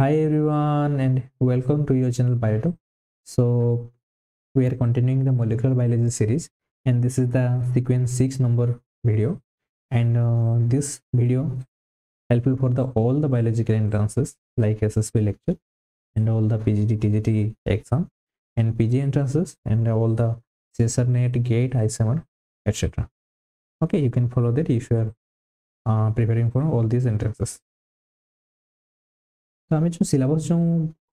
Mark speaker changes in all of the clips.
Speaker 1: Hi everyone and welcome to your channel Bioto. So we are continuing the molecular biology series and this is the sequence 6 number video, and this video helpful for the all the biological entrances like SSB lecture and all the PGT TGT exam and PG entrances and all the CSR NET GATE ISMR etc. Okay, you can follow that if you are preparing for all these entrances. तो आम जो syllabus जो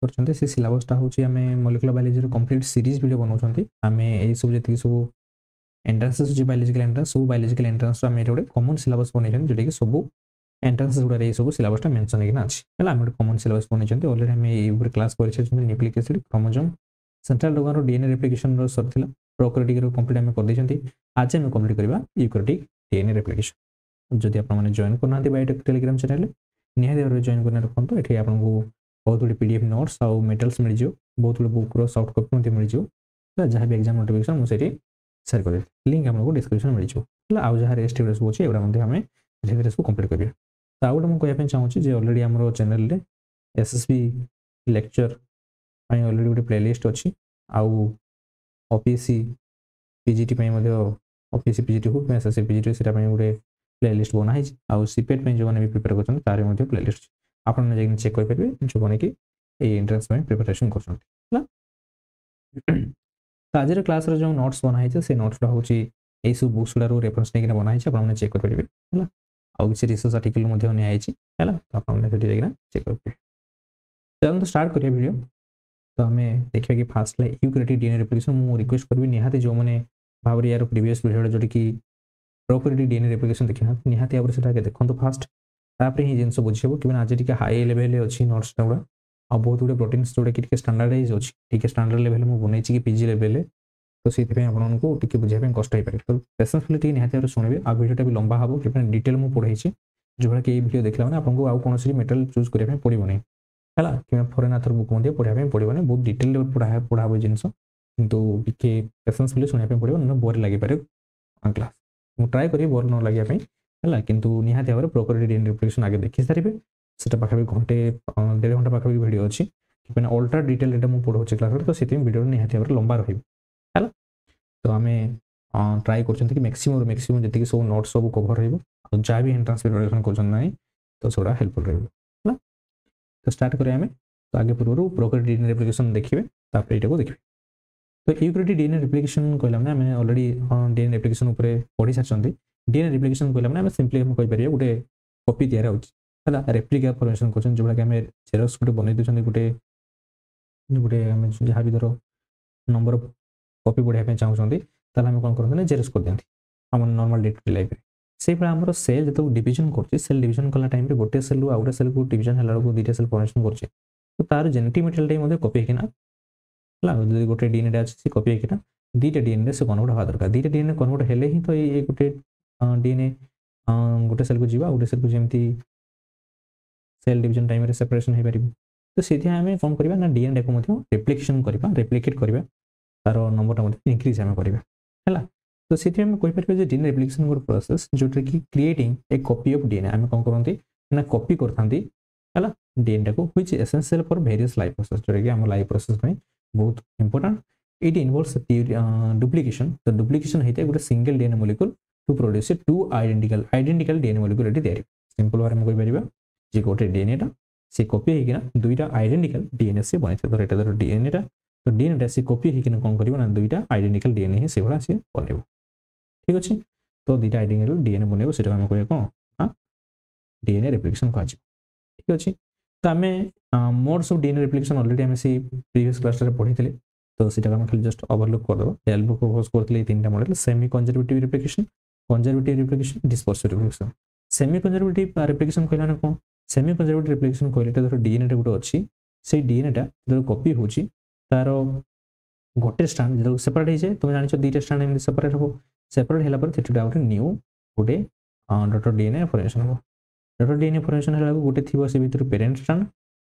Speaker 1: करते से सिलेबसटा हूँ आम molecular biology complete series video बनाऊँ आम ये सब जी सब एंट्रांसेस अच्छे बायोलॉजिकल एंट्रांस सब बायोलॉजिकल एंट्रांस आम गोटे कमन सिलेबस बनई जोटा कि सब एंट्रांसेस गुड़ा ये सब सिलेबसटा मेंशन होना अच्छी है आम गोटे कमन सिलेबस बनई ऑलरेडी आम ये क्लास कर nucleic acid chromosome central organ DNA replication सरला प्रोकैरियोटिक कंप्लीट आम कर आज आम कंप्लीट करवा यूकैरियोटिक डीएनए रेप्लिकेशन जदि आप जॉइन करना बायोटेक टेलीग्राम चैनल निहाती भाव जॉइन करना रखते ये आपको बहुत गुड पीडीएफ नोट्स आउ मेटेरियल्स मिल जाए बहुत गुड बुक्र सॉफ्ट कॉपी मिल जाए जहाँ भी एग्जाम नोटिफिकेशन मुझे शेयर कर लिंक आपको डिस्क्रिप्शन मिल जाए आउ जहाँ रेस्ट वीडियो सब अच्छे एगुड़ा आम धीरे धीरे सब कंप्लीट करिए। तो आउ गोटे मुझे कहना चाहूँगी ऑलरेडी आम चैनल में एसएसबी लेक्चर ऑलरेडी गोटे प्लेलिस्ट अच्छी आउ ओपीएससी पीजीटी ओपीएससी पीजीटी हो एसएससी पीजीटी से गोटे प्लेलिस्ट बनाई आउ सीपेट जो मैंने भी प्रिपेयर कर तार प्लेलिस्ट आप चेक करेंगे जो मैंने कि एंट्रेंस प्रिपेरेसन कर। आज क्लास जो नोट्स बनाई से नोट्सटा हूँ यही सब बुक्स गुड़ा रेफरेंस नहीं बनाई आपने चेक करेंगे है आउ किसी रिसर्च आर्टिकल है तो आपने चेक करेंगे। चलो तो स्टार्ट करिए वीडियो। तो आम देखिए कि फास्ट यूकैरियोटिक डीएनए रेप्लिकेशन मुझे रिक्वेस्ट करी निहाती जो मैंने भाव यार प्रीवियस वीडियो जोटा कि प्रोकैरियोटिक डीएनए रेप्लिकेशन देखना निहाती भाव से देखो फास्ट तापर ही जिन बुझे कि आज टी हाई लेवल अच्छी नोट्स गुड़ा आ बहुत गुड प्रोटीन्स जोटा कि स्टैंडर्डाइज अच्छी स्टैंडर्ड लेवल मुझे बनई कि पीजी लेवल तो से आपको टी बुझाई कष्ट हो पाए तो पेशेंसफुली निहाती भाव शुणे आ वीडियोटा भी लंबा हम कि डिटेल मुझे पढ़ाई जो भाई कि वीडियो देखला मैंने आपको आउ कौन मेटेरियल चूज करने पड़ो नहीं है कि फरेन आथर बुक मध्य पढ़ाई पड़ो नहीं बहुत डिटेल पढ़ा जिनस कि पेशेंसफुली शुणा पड़ो ना बोर लगे क्लास मुझे ट्राए करी बोर न लगे है कि निहाती भाव प्रोकैरियोटिक डीएनए रेप्लिकेशन आगे देखी सारे से पाखापी घंटे 1.5 घंटा पाखापी वीडियो अच्छी कि अल्ट्रा डिटेल एटा मुझे पढ़ाऊँ क्लास तो से वीडियो निहाती भाव लंबा रही है। तो आम ट्राए कर मैक्सिमम जी सब नोट्स सब कवर रहा जहाँ भी एंट्रांस प्रिपरेशन कर तो सेटा हेल्पफुल रहा। तो स्टार्ट करें आम तो आगे पूर्व प्रोकैरियोटिक डीएनए रेप्लिकेशन देखिए तापर यहाँ देखिए। तो यूकैरियोटिक डीएनए रेप्लिकेशन कहला मैंने आम ऑलरेडी डीएनए रेप्लिकेशन उपर पढ़ी सारी डीएनए रेप्लिकेशन कहला मैंने आम सिंपली कहीपर गोटे कॉपी तैयार होगा रेप्लिका फॉर्मेशन कर जो कि आम जेरक्स गोटे बनई दूसरे गोटे गोटे आम जहाँ भी धर नंबर ऑफ कॉपी बढ़ाई चाहूँगी आम कौन करते जेरक्स कर दिखाती आम normal day to day life से आम सेल जो डिविजन कर सेल डिविजन कला टाइम गोटे सेल आउ गोटे सेल को डिविजन है दुईटा सेल फॉर्मेशन कर तो तार जेनेटिक मटेरियल कॉपी होना है गोटे डीएनए अच्छे कॉपी होना दुईटा डीएनए से कन्वर्ट हवा दरकार दुईटा डीएनए कन्वर्ट हेले ही तो ये गोटे डीएनए गोटे सेल को जीवा गोटे सेल को जमी सेल डिविजन टाइम रे सेपरेशन हो पार तो से आम कौन करवा ना डीएनए को रेप्लिकेशन करवा रेप्लिकेट करवा तार नंबरटा इंक्रीज आम करवा है तो से कहीपर डीएनए रेप्लिकेशन गोटे प्रोसेस जोटा कि creating a copy of DNA आम कौन करते ना कॉपी करते है डीएनए को which essential for various life process जोटा कि आम लाइफ प्रोसेस में बहुत इंपोर्टेंट इट इन्वॉल्व्स डुप्लिकेशन तो डुप्लिकेशन होता है गोटे single DNA molecule to produce two identical DNA molecule ये तैयारी सिंपल भाव में कहीपर जे गोटे डीएनएटा से कॉपी होना दुईटा आइडेंटिकल डीएनए से बन तो यहाँ धर डीएनएटा तो डीएनएटा से कॉपी होना कौन कर दुईटा आइडेंटिकल डीएनए ही से भाया सी बनब ठीक अच्छे। तो दुईटा आइडेंटिकल डीएनए बनब से आम कह कौन हाँ डीएनए रेप्लिकेशन कह ठीक अच्छे। तो आम modes of DNA replication already आम से प्रीवियस क्लास पढ़ी थे तो सीटा आम खाली जस्ट ओवरलुक करदेव टेल बुक फोकस करते तीन model semi conservative replication dispersive replication semi conservative replication कहला कौन सेमी कंजर्वेटिव रेप्लिकेशन कहले धर डीएनए गोटे अच्छी से डीएनएटा जो कॉपी होची तार गोटे स्ट्रांड जो सेपरेट हो जाए तुम जान दुईटा स्ट्रांड एम सेपरेट हम सेपरेट है गोटे न्यू गोटे डॉटर डीएनए फॉर्मेशन हम डॉटर डीएनए फॉर्मेशन है गोटे थी से भीतर पेरेंट स्ट्रांड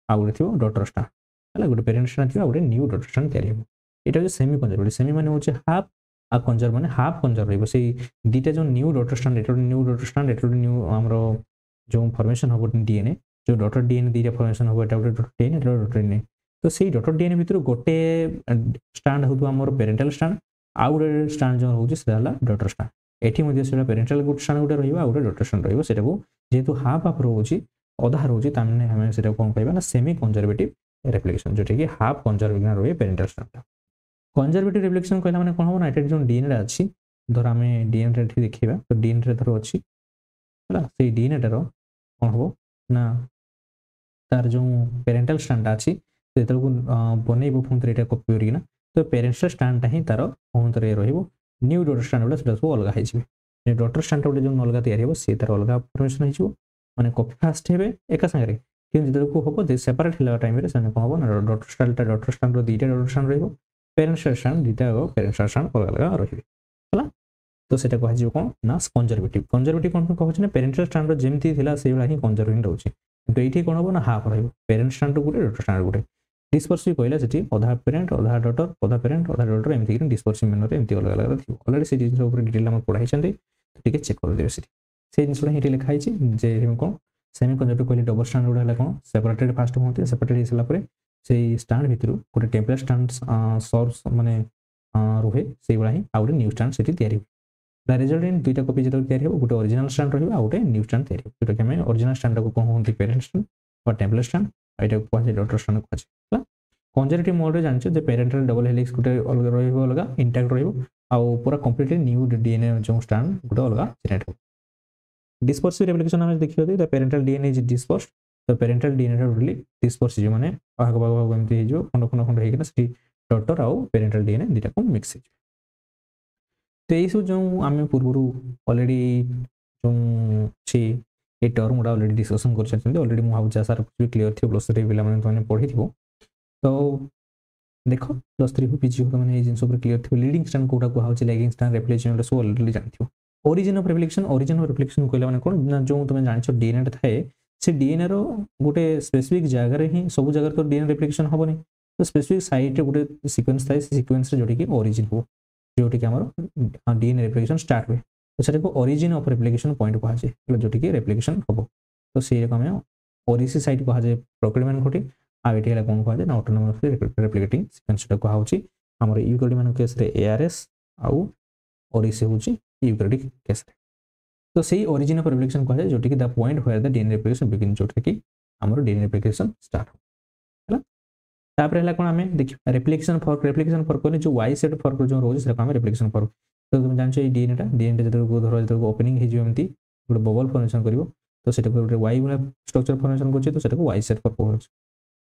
Speaker 1: आ गोटे थी डॉटर स्ट्रांड है गोटे पेरेंट स्ट्रांड थी गोटे न्यू डॉटर स्ट्रांड तैयारी हो यहाँ सेमी कंजर्वेटिव सेमी माने होचे हाफ आ कंजर्व माने हाफ कंजर्व रही से दुईटा जो न्यू डॉटर स्ट्रांड एटा न्यू डॉटर स्ट्रांड एटा न्यू आमर जो फॉर्मेशन हम डीएनए जो डॉटेड डीएनए दीटा फॉर्मेशन हो एटा डॉटेड डीएनए एटा डॉटेड डीएनए तो सेही डॉटेड डीएनए भितर गोटे स्ट्रैंड होतो हमर पेरेंटल स्ट्रैंड आ गोटे स्ट्रैंड जो होची सेटा हला डॉटर स्ट्रैंड एठी मध्ये सेटा पेरेंटल गुड स्ट्रैंड गोटे रहिबो आ गोटे डॉटर स्ट्रैंड रहिबो सेटा को जेतु हाफ हाफ रहउची अधा रहउची तामने हमें सेटा कोन कहबा ना सेमी कंजर्वेटिव रेप्लिकेशन जोटे कि हाफ कंजर्वेटिव रहे पेरेंटल स्ट्रैंड कंजर्वेटिव रेप्लिकेशन कहला माने कोन हो ना एटा जो डीएनए अछि धर हमें डीएनए रे देखिबा तो डीएनए रे धर अछि हला से डीएनए रो कोन हो ना तार जो पेरेंटल स्ट्रैंड अछि सेतल को बनेइबो फोन एटा कॉपी करिना तो पेरेंटल स्ट्रैंड ही तार फोन रे रहइबो न्यू डॉटर स्ट्रैंड वाला सेटा सब अलग हिजिबे जे डॉटर स्ट्रैंड वाला जो अलग तयार हेबो से तार अलग फॉर्मेशन हिजिबो माने कॉपी फास्ट हेबे एका संगे कि जेतल को होबो जे सेपरेट हिला टाइम रे सने कोन होबो ना डॉटर स्ट्रैंड रो दीटा डॉटर स्ट्रैंड रहइबो पेरेंटल स्ट्रैंड दीटा पेरेंटल स्ट्रैंड अलग अलग रहिबे हला तो सेटा कह जिवो कोन ना कंजर्वेटिव कोन कहछ ना पेरेंटल स्ट्रैंड रो जेमती थिला से वाला ही कंजर्वेटिव रहउची तो एठी कोन होबो ना हाफ रहइबो पेरेंट स्ट्रैंड गुटे डॉटर स्ट्रैंड गुटे डिस्पर्सिव कहला सेठी आधा पेरेंट आधा डॉटर आधा पेरेंट आधा डॉटर एमती कि डिस्पर्सिव मैनर रे एमती अलग अलग थिबो ऑलरेडी से जिंस ऊपर डिटेल हम पढाई छथि तो ठीक है चेक कर देबे सेठी से जिंसला हिटी लिखा हिची जे हम कोन सेमी कंजर्वेटिव कहली डबल स्ट्रैंड गुडा हला कोन सेपरेटेड फास्ट होते सेपरेटेड हिसला परे से स्ट्रैंड भितरु गुटे टेम्पलेट स्ट्रैंड सोर्स माने रुहे से वाला ही आउटे न्यू स्ट्रैंड सेठी तयारी द रिजल्ट इन दुईटा कॉपी जेतल तयारी हो गुटे ओरिजिनल स्ट्रैंड रहिबा आउटे न्यू स्ट्रैंड तयारी जोटा कि हमें ओरिजिनल स्ट्रैंड को कोन होंती पेरेंट स्ट्रैंड और टेम्पलेट स्ट्रैंड एटा को कहै डॉटर स्ट्रैंड को कहै कंजर्वेटिव मोड रे जानछो जे पेरेंटल डबल हेलिक्स गुटे अलग रहिबो अलग इंटैक्ट रहिबो आ पूरा कंप्लीटली न्यू डीएनए जो स्ट्रैंड गुटे अलग जेनेरेट हो डिस्पर्सिव रेप्लिकेशन हम देखियो the parental DNA is dispersed तो पेरेंटल डीएनए रिली डिस्पर्स जो माने भाग भाग भाग एमती हे जो खंड हे कि सेठी डॉटर आ पेरेंटल डीएनए दिटा को मिक्स हे तो ये सब जो आम पूर्व ऑलरेडी जो छी ए टर्म गुड़ा ऑलरेडी डिस्कशन कर छथि ऑलरेडी मु भाव जा सारा कुछ भी क्लियर थी प्लस 3 पिला माने पढ़ी थिबो तो देखो प्लस 3 हो पीजी हो माने ए जिंस ऊपर क्लियर थी लीडिंग स्ट्रैंड कोटा को हाउ छी lagging strand replication so already जानथिबो ओरिजिन ऑफ रेप्लिकेशन कहला माने कोन जो तुम जानछो डीएनए थाए से डीएनए रो गोटे स्पेसिफिक जगह रे ही सब जगह तो डीएनए रेप्लिकेशन होबनी तो स्पेसिफिक साइट रे गोटे सीक्वेंस थाए से सीक्वेंस रे जोटी कि ओरिजिन हो जोटी कि हमर डीएनए रेप्लिकेशन स्टार्ट हुए तो सेटा को ओरिजिन ऑफ रेप्लिकेशन पॉइंट कहा जाए जोटी कि रेप्लिकेशन होबो तो से रकम में ओरिसी साइट कहा जाए प्रोक्रीमेंट घटी आ एटी हला कोन कहा जाए ना ऑटोनोमस रेप्लिकेटिंग सीक्वेंस को कहा होची हमर यूकैरियोट मान केस रे एआरएस आ ओरिसी होची यूकैरियोटिक केस रे तो सही ओरिजिन ऑफ रेप्लिकेशन कहा जाए जोटी कि the point where the DNA replication begin जोटी कि हमर डीएनए रेप्लिकेशन स्टार्ट हो हला तापर हला कोन हमें देखियो रेप्लिकेशन फॉर्क कोने जो वाई सेट फॉर्क जो रोज से हमें रेप्लिकेशन फॉर्क तो तुम जानछो ए डीएनए जतो को धरो जतो ओपनिंग हे जो एमती गोटे बबल फॉर्मेशन करिवो तो सेटा गोटे वाई वाला स्ट्रक्चर फॉर्मेशन करछे तो सेटा को वाई सेट फॉर्क कहछ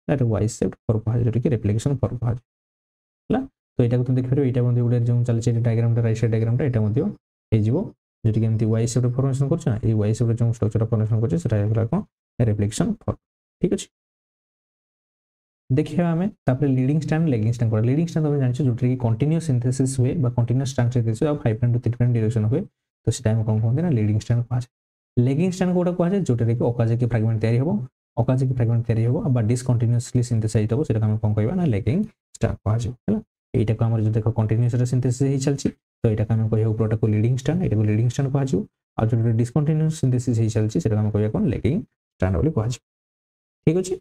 Speaker 1: दैट वाई सेट फॉर्क कहा जोटी कि रेप्लिकेशन फॉर्क कहा हला तो एटा को तुम देखियो एटा मध्ये गोटे जो चलछे डायग्राम राइट साइड डायग्राम एटा मध्ये हे जीवो जोटी कि एमती वाई सेट फॉर्मेशन करछ ना ए वाई सेट जो स्ट्रक्चर फॉर्मेशन करछ सेटा होला कोन रेप्लिकेशन फॉर्क ठीक अछि देखिए आमे तापर लीडिंग स्ट्रैंड लेगिंग स्ट्रैंड को लीडिंग स्ट्रैंड हम जानछो जोटी कि कंटीन्यूअस सिंथेसिस हुए बा कंटीन्यूअस स्ट्रैंड सिंथेसिस आ 5' टू 3' डायरेक्शन हुए तो से टाइम कोन कहते ना लीडिंग स्ट्रैंड कहा जाए लेगिंग स्ट्रैंड कोटा कहा जाए जोटी कि ओकाजे के फ्रैगमेंट तयारी होबो ओकाजे के फ्रैगमेंट तयारी होबो बा डिसकंटीन्यूअसली सिंथेसाइज होबो सेटा हम कोन कहबा ना लेगिंग स्ट्रैंड कहा जाए हला एटा को हमर जो देखो कंटीन्यूअस सिंथेसिस ही चलछि तो एटा हम कहै ऊपरटा को लीडिंग स्ट्रैंड एटा को लीडिंग स्ट्रैंड कहा जाए आ जो डिसकंटीन्यूअस सिंथेसिस ही चलछि सेटा हम कहबा कोन लेगिंग स्ट्रैंड बोली कहा जाए ठीक अछि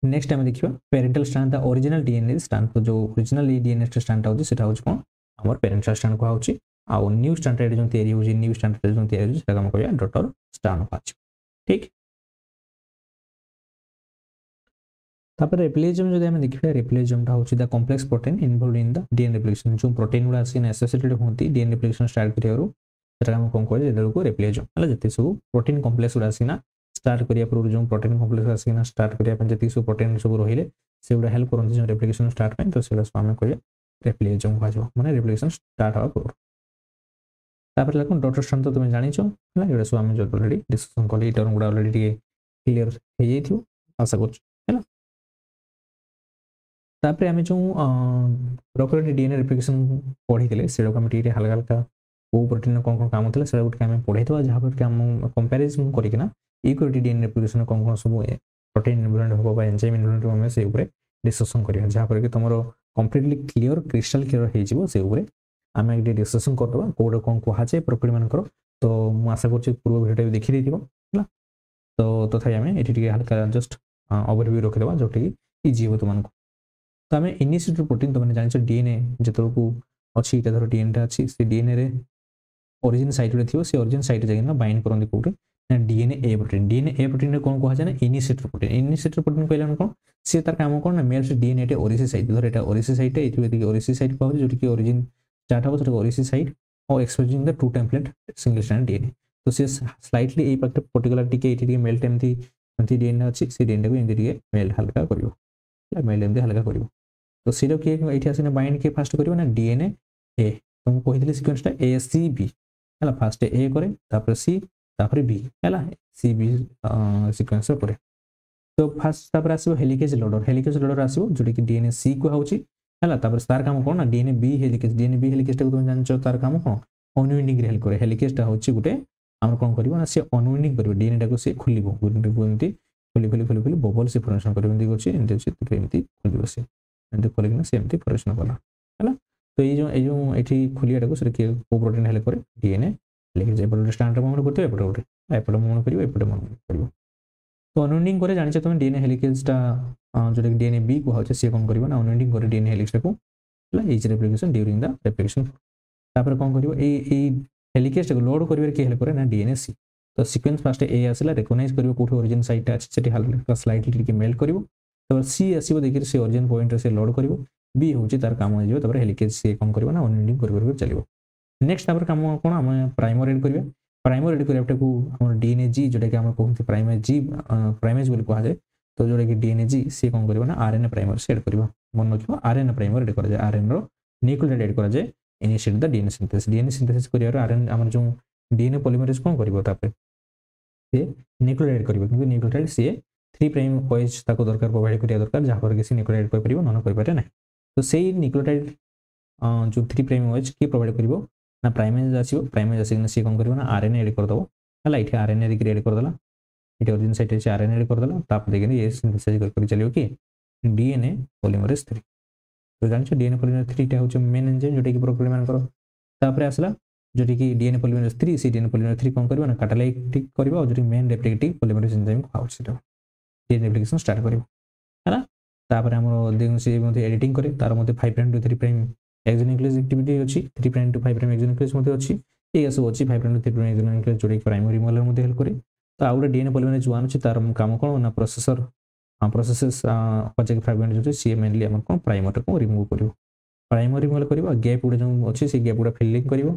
Speaker 1: नेक्स्ट टाइम देखियो parental strand the original DNA strand तो जो ओरिजिनल डीएनए स्ट्रैंड होची सेटा होची कोन हमर पेरेंटल स्ट्रैंड को होची आ न्यू स्ट्रैंड जो तयारी होची न्यू स्ट्रैंड जो तयारी होची सेटा हम कहया डॉटर स्ट्रैंड होची ठीक तापर रेप्लिकेशन जो हम देखियो रेप्लिकेशन ता होची the complex protein involved in the DNA replication जो प्रोटीन गुडा आसी एसोसिएटेड होती डीएनए रेप्लिकेशन स्टार्ट करियारो सेटा हम कोन कहले जेडा को रेप्लिकेशन हला जति सब प्रोटीन कॉम्प्लेक्स गुडा आसी ना स्टार्ट करिया पूर्व जो प्रोटीन कॉम्प्लेक्स आसी ना स्टार्ट करिया पन जति सब प्रोटीन सब रहिले से गुडा हेल्प करन जो रेप्लिकेशन स्टार्ट पे तो सेला हम कहया रेप्लिकेशन कहा जो माने रेप्लिकेशन स्टार्ट हो पूर्व तापर लागन डॉटर स्ट्रैंड तो तुम जानि छो हला एडा सब हम जो ऑलरेडी डिस्कशन कली टर्म गुडा ऑलरेडी क्लियर हे जाई थियो आशा करछ हैला तापर हम जो प्रोकैरियोटिक डीएनए रेप्लिकेशन पढी देले सेडा हम टीरे हल्का हल्का वो प्रोटीन कोन काम होतले सेडा गुट हम पढै तो जहां पर कि हम कंपैरिजन करि केना यूकैरियोटिक डीएनए रेप्लिकेशन कोन सब प्रोटीन इन्वॉल्वड हो बा एंजाइम इन्वॉल्वड हो में से ऊपर डिस्कशन करिया जहां पर कि तमरो कंप्लीटली क्लियर क्रिस्टल क्लियर हे जिवो से ऊपर आमे एक डिस्कशन करतबा कोड कोन कहा जाय प्रोकैरियोट मानकर तो मु आशा करछि पूर्व भिडियो भी देखि देथिबो हला तो तथापि आमे एठी टिके हल्का जस्ट ओवरव्यू रखि देबा जोटी इजी हो तुमनको तो आमे इनिशिएटर प्रोटीन तुमने जानिछ डीएनए जेतरकू अछि एटा धर डीएनए टा अछि से डीएनए रे ओरिजिन साइट रे थिबो से ओरिजिन साइट जाय ना बाइंड करन कोटे ना डीएनए ए प्रोटीन रे कोन कहै छै ना इनिशिएटर प्रोटीन कहला कोन से तार काम कोन ना मेल से डीएनए टे ओरिसी साइट धर एटा ओरिसी साइट एथि ओरिसी साइट कहै जोटी की ओरिजिन स्टार्ट हो तो ओरिसी साइट और exposing the two template single strand DNA तो से स्लाइटली ए पर्टिकुलर टिके एथि मेल टेमथि डीएनए अछि से डीएनए को एंदी टिके मेल हल्का करिवो मेल एंदी हल्का करिवो तो सीरो के एठी आसीना बाइंड के फास्ट करिवो ना डीएनए ए तुम कहिदिले सीक्वेंस टा ए सी बी हला फास्ट ए करे तापर सी तापर बी हला सी बी सीक्वेंस करे तो फास्ट तापर आसीबो हेलिकेज लोडर आसीबो जोटी कि डीएनए सी को होउची हला तापर तार काम कोन ना डीएनए बी हेलिकेज टा तुम जानचो तार काम कोन अनवाइंडिंग रे हेल्प करे हेलिकेज टा होउची गुटे हम कोन करबो ना से अनवाइंडिंग करबो डीएनए टा को से खुलिबो गुंती खुली बबल से फॉर्मेशन करबो एंती गोची एंती से तो एंती खुलिबो से एंती खोलिना से एंती फॉर्मेशन करला हला तो ये जो एठी खुलियाटा को से को प्रोटीन हेल्प करे डीएनए लेकिन जे पर स्टैंडर्ड मूवमेंट करते एपटे उठे एपटे मूवमेंट करियो एपटे मूवमेंट करियो तो अनवाइंडिंग करे जानि छ तुम डीएनए हेलिकेज टा जो डीएनए बी को होचे से कोन करबो ना अनवाइंडिंग करे डीएनए हेलिकेज टा को हला as replication during the replication तापर कोन करियो ए हेलिकेज टा को लोड करिवे के हेल्प करे ना डीएनए सी तो सीक्वेंस फास्ट ए आसला रिकॉग्नाइज करियो कोठो ओरिजिन साइट टा अछि सेठी हल्का स्लाइटली के मेल करियो तो सी आसीबो देखि से ओरिजिन पॉइंट से लोड करियो बी होची तार काम हो जिवो तापर हेलिकेज से कोन करियो ना अनवाइंडिंग कर चलियो नेक्स्ट तापर काम कोन हम प्राइमर एड करियो प्राइमर एड करियो को हम डीएनए जी जोटा कि हम कहते प्राइमेज बोली कहा जाय तो जोटा कि डीएनए जी से कोन करियो ना आरएनए प्राइमर से एड करियो मन रखियो आरएनए प्राइमर एड करा जाय आरएनए रो न्यूक्लियोटाइड एड करा जाय इनिशिएट द डीएनए सिंथेसिस करियो आरएनए हमर जो डीएनए पॉलीमरेज कोन करियो तापर से न्यूक्लियोटाइड करियो किंतु न्यूक्लियोटाइड से 3 प्राइम ओएच ताको दरकार प्रोवाइड करिया दरकार जहां पर किसी न्यूक्लियोटाइड कोइ परिबो नन कोइ पारे नै तो सेही न्यूक्लियोटाइड जो 3 प्राइम ओएच के प्रोवाइड करिवो ना प्राइमेज आसीना से कोन करिवो ना आरएनए एड कर दबो हला इथे आरएनए क्रिएट कर दला इथे ओरिजिन साइट से आरएनए एड कर दला ताप देखिन ये सिंथेसाइज कर चलियो कि डीएनए पॉलीमरेज 3 तो जानछो डीएनए पॉलीमरेज 3 टा होचे मेन एंजाइम जोटे कि प्रोटीन मान करो तापर आसला जोटे कि डीएनए पॉलीमरेज 3 सी डीएनए पॉलीमरेज 3 कोन करिवो ना कैटालाइटिक करिवो और Jote main replicative polymerase enzyme को आउट सेटा डीएनए रेप्लिकेशन स्टार्ट करिवो हला तापर हमरो देखन से मध्ये एडिटिंग करे तार मध्ये 5 prime to 3 prime exonuclease activity अछि 3 प्राइम टू 5 प्राइम एक्सोन्यूक्लियस मध्ये अछि ए सब अछि 5 प्राइम टू 3 प्राइम एक्सोन्यूक्लियस जोटे कि प्राइमरी मोलर मध्ये हेल्प करे तो आउट डीएनए पॉलीमरेज 1 अछि तार काम कोन ना प्रोसेसर प्रोसेसेस पचे फ्रैगमेंट जो सी मेनली हम कोन प्राइमर को रिमूव करिवो प्राइमरी रिमूव करिवो गैप उडे जो अछि से गैप उडा फिलिंग करिवो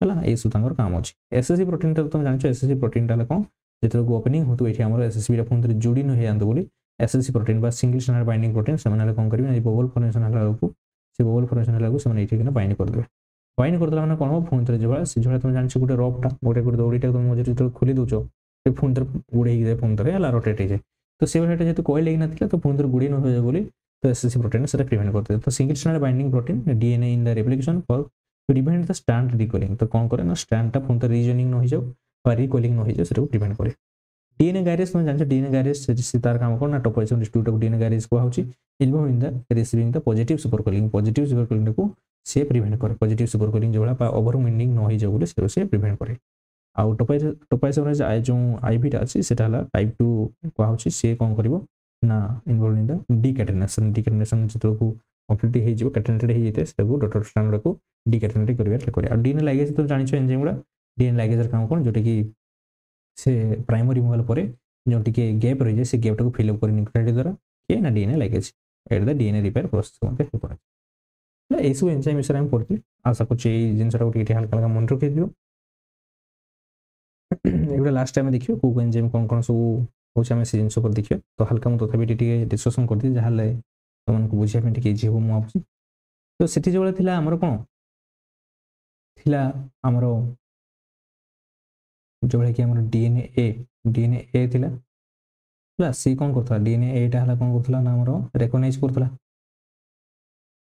Speaker 1: हला ए सुतांगर काम अछि एसएससी प्रोटीन ता तुम जानछो एसएससी प्रोटीन ता कोन जेतर को ओपनिंग होतो एठी हमर एसएससी रा फोन तरे जोडी न हे आंदो बोली एसएससी प्रोटीन बा सिंगल स्ट्रैंड बाइंडिंग प्रोटीन समान कोन करिवे ए बबल फॉर्मेशन हला को से बबल फॉर्मेशन हला को समान एठी के बाइंड कर देबे बाइंड कर दला माने कोन फोन तरे जेबा से जोडा तुम जानछो गुटे रॉप टा गुटे दौड़ीटा तुम मजे तो खोली दोचो से फोन तरे गुडे ही फोन तरे हला रोटेट हे तो से हेटा जेतु कोइल लेग नथिला तो फोन तरे गुडी न हो बोली तो एसएससी प्रोटीन से प्रिवेंट करते तो single strand binding protein DNA in the replication for to prevent the strand recoiling तो कोन करे ना स्ट्रैंड टा फोन तरे रीजनिंग न हो जाओ और रिकॉलिंग न हो जाओ से प्रिवेंट करे डीएनए गायरेज तुम जानछो डीएनए गायरेज से तार काम कोन ना टोपोइजन डिस्ट्रीब्यूट ऑफ डीएनए गायरेज को होची involve in the receiving the positive supercoiling को से प्रिवेंट करे पॉजिटिव सुपरकोलिंग जो बा ओवरविंडिंग न हो जाओ बोले से प्रिवेंट करे आ टोपोइजन जे जो आईवी टा अछि सेटा हला टाइप 2 को होची से कोन करबो ना इन्वॉल्व इन द डीकैटेनेशन जो को कंप्लीट हे जिवो कैटेनेटेड हे जेते से को डॉटर स्ट्रैंड को डीकैटेनेट करबे करे आ डीएनए लाइगेज तो जानिछो एंजाइम गुडा डीएनए लाइगेज काम कोन जोटे कि से प्राइमरी रिमूवल परे जो टिके गैप रहि जाय से गैप को फिल अप कर न्यूक्लियोटाइड द्वारा के ना DNA ligase at the DNA repair process को हेल्प करे ना एसु एंजाइम विषय हम पढ़ती आशा को चे जिनसटा को टिके हल्का हल्का मन रखि दियो एगुडा लास्ट टाइम देखियो को एंजाइम कोन सब होछ हम से जिनस पर देखियो तो हल्का म तथापि टिके डिस्कशन करती जहाले तुमन को बुझिया पे टिके जे हो म आपसी तो सेठी जो थिला हमर कोन थिला हमर जो कि हमर डीएनए ए थिला प्लस सी कोन करथला डीएनए ए टा हला कोन करथला ना हमर रिकॉग्नाइज करथला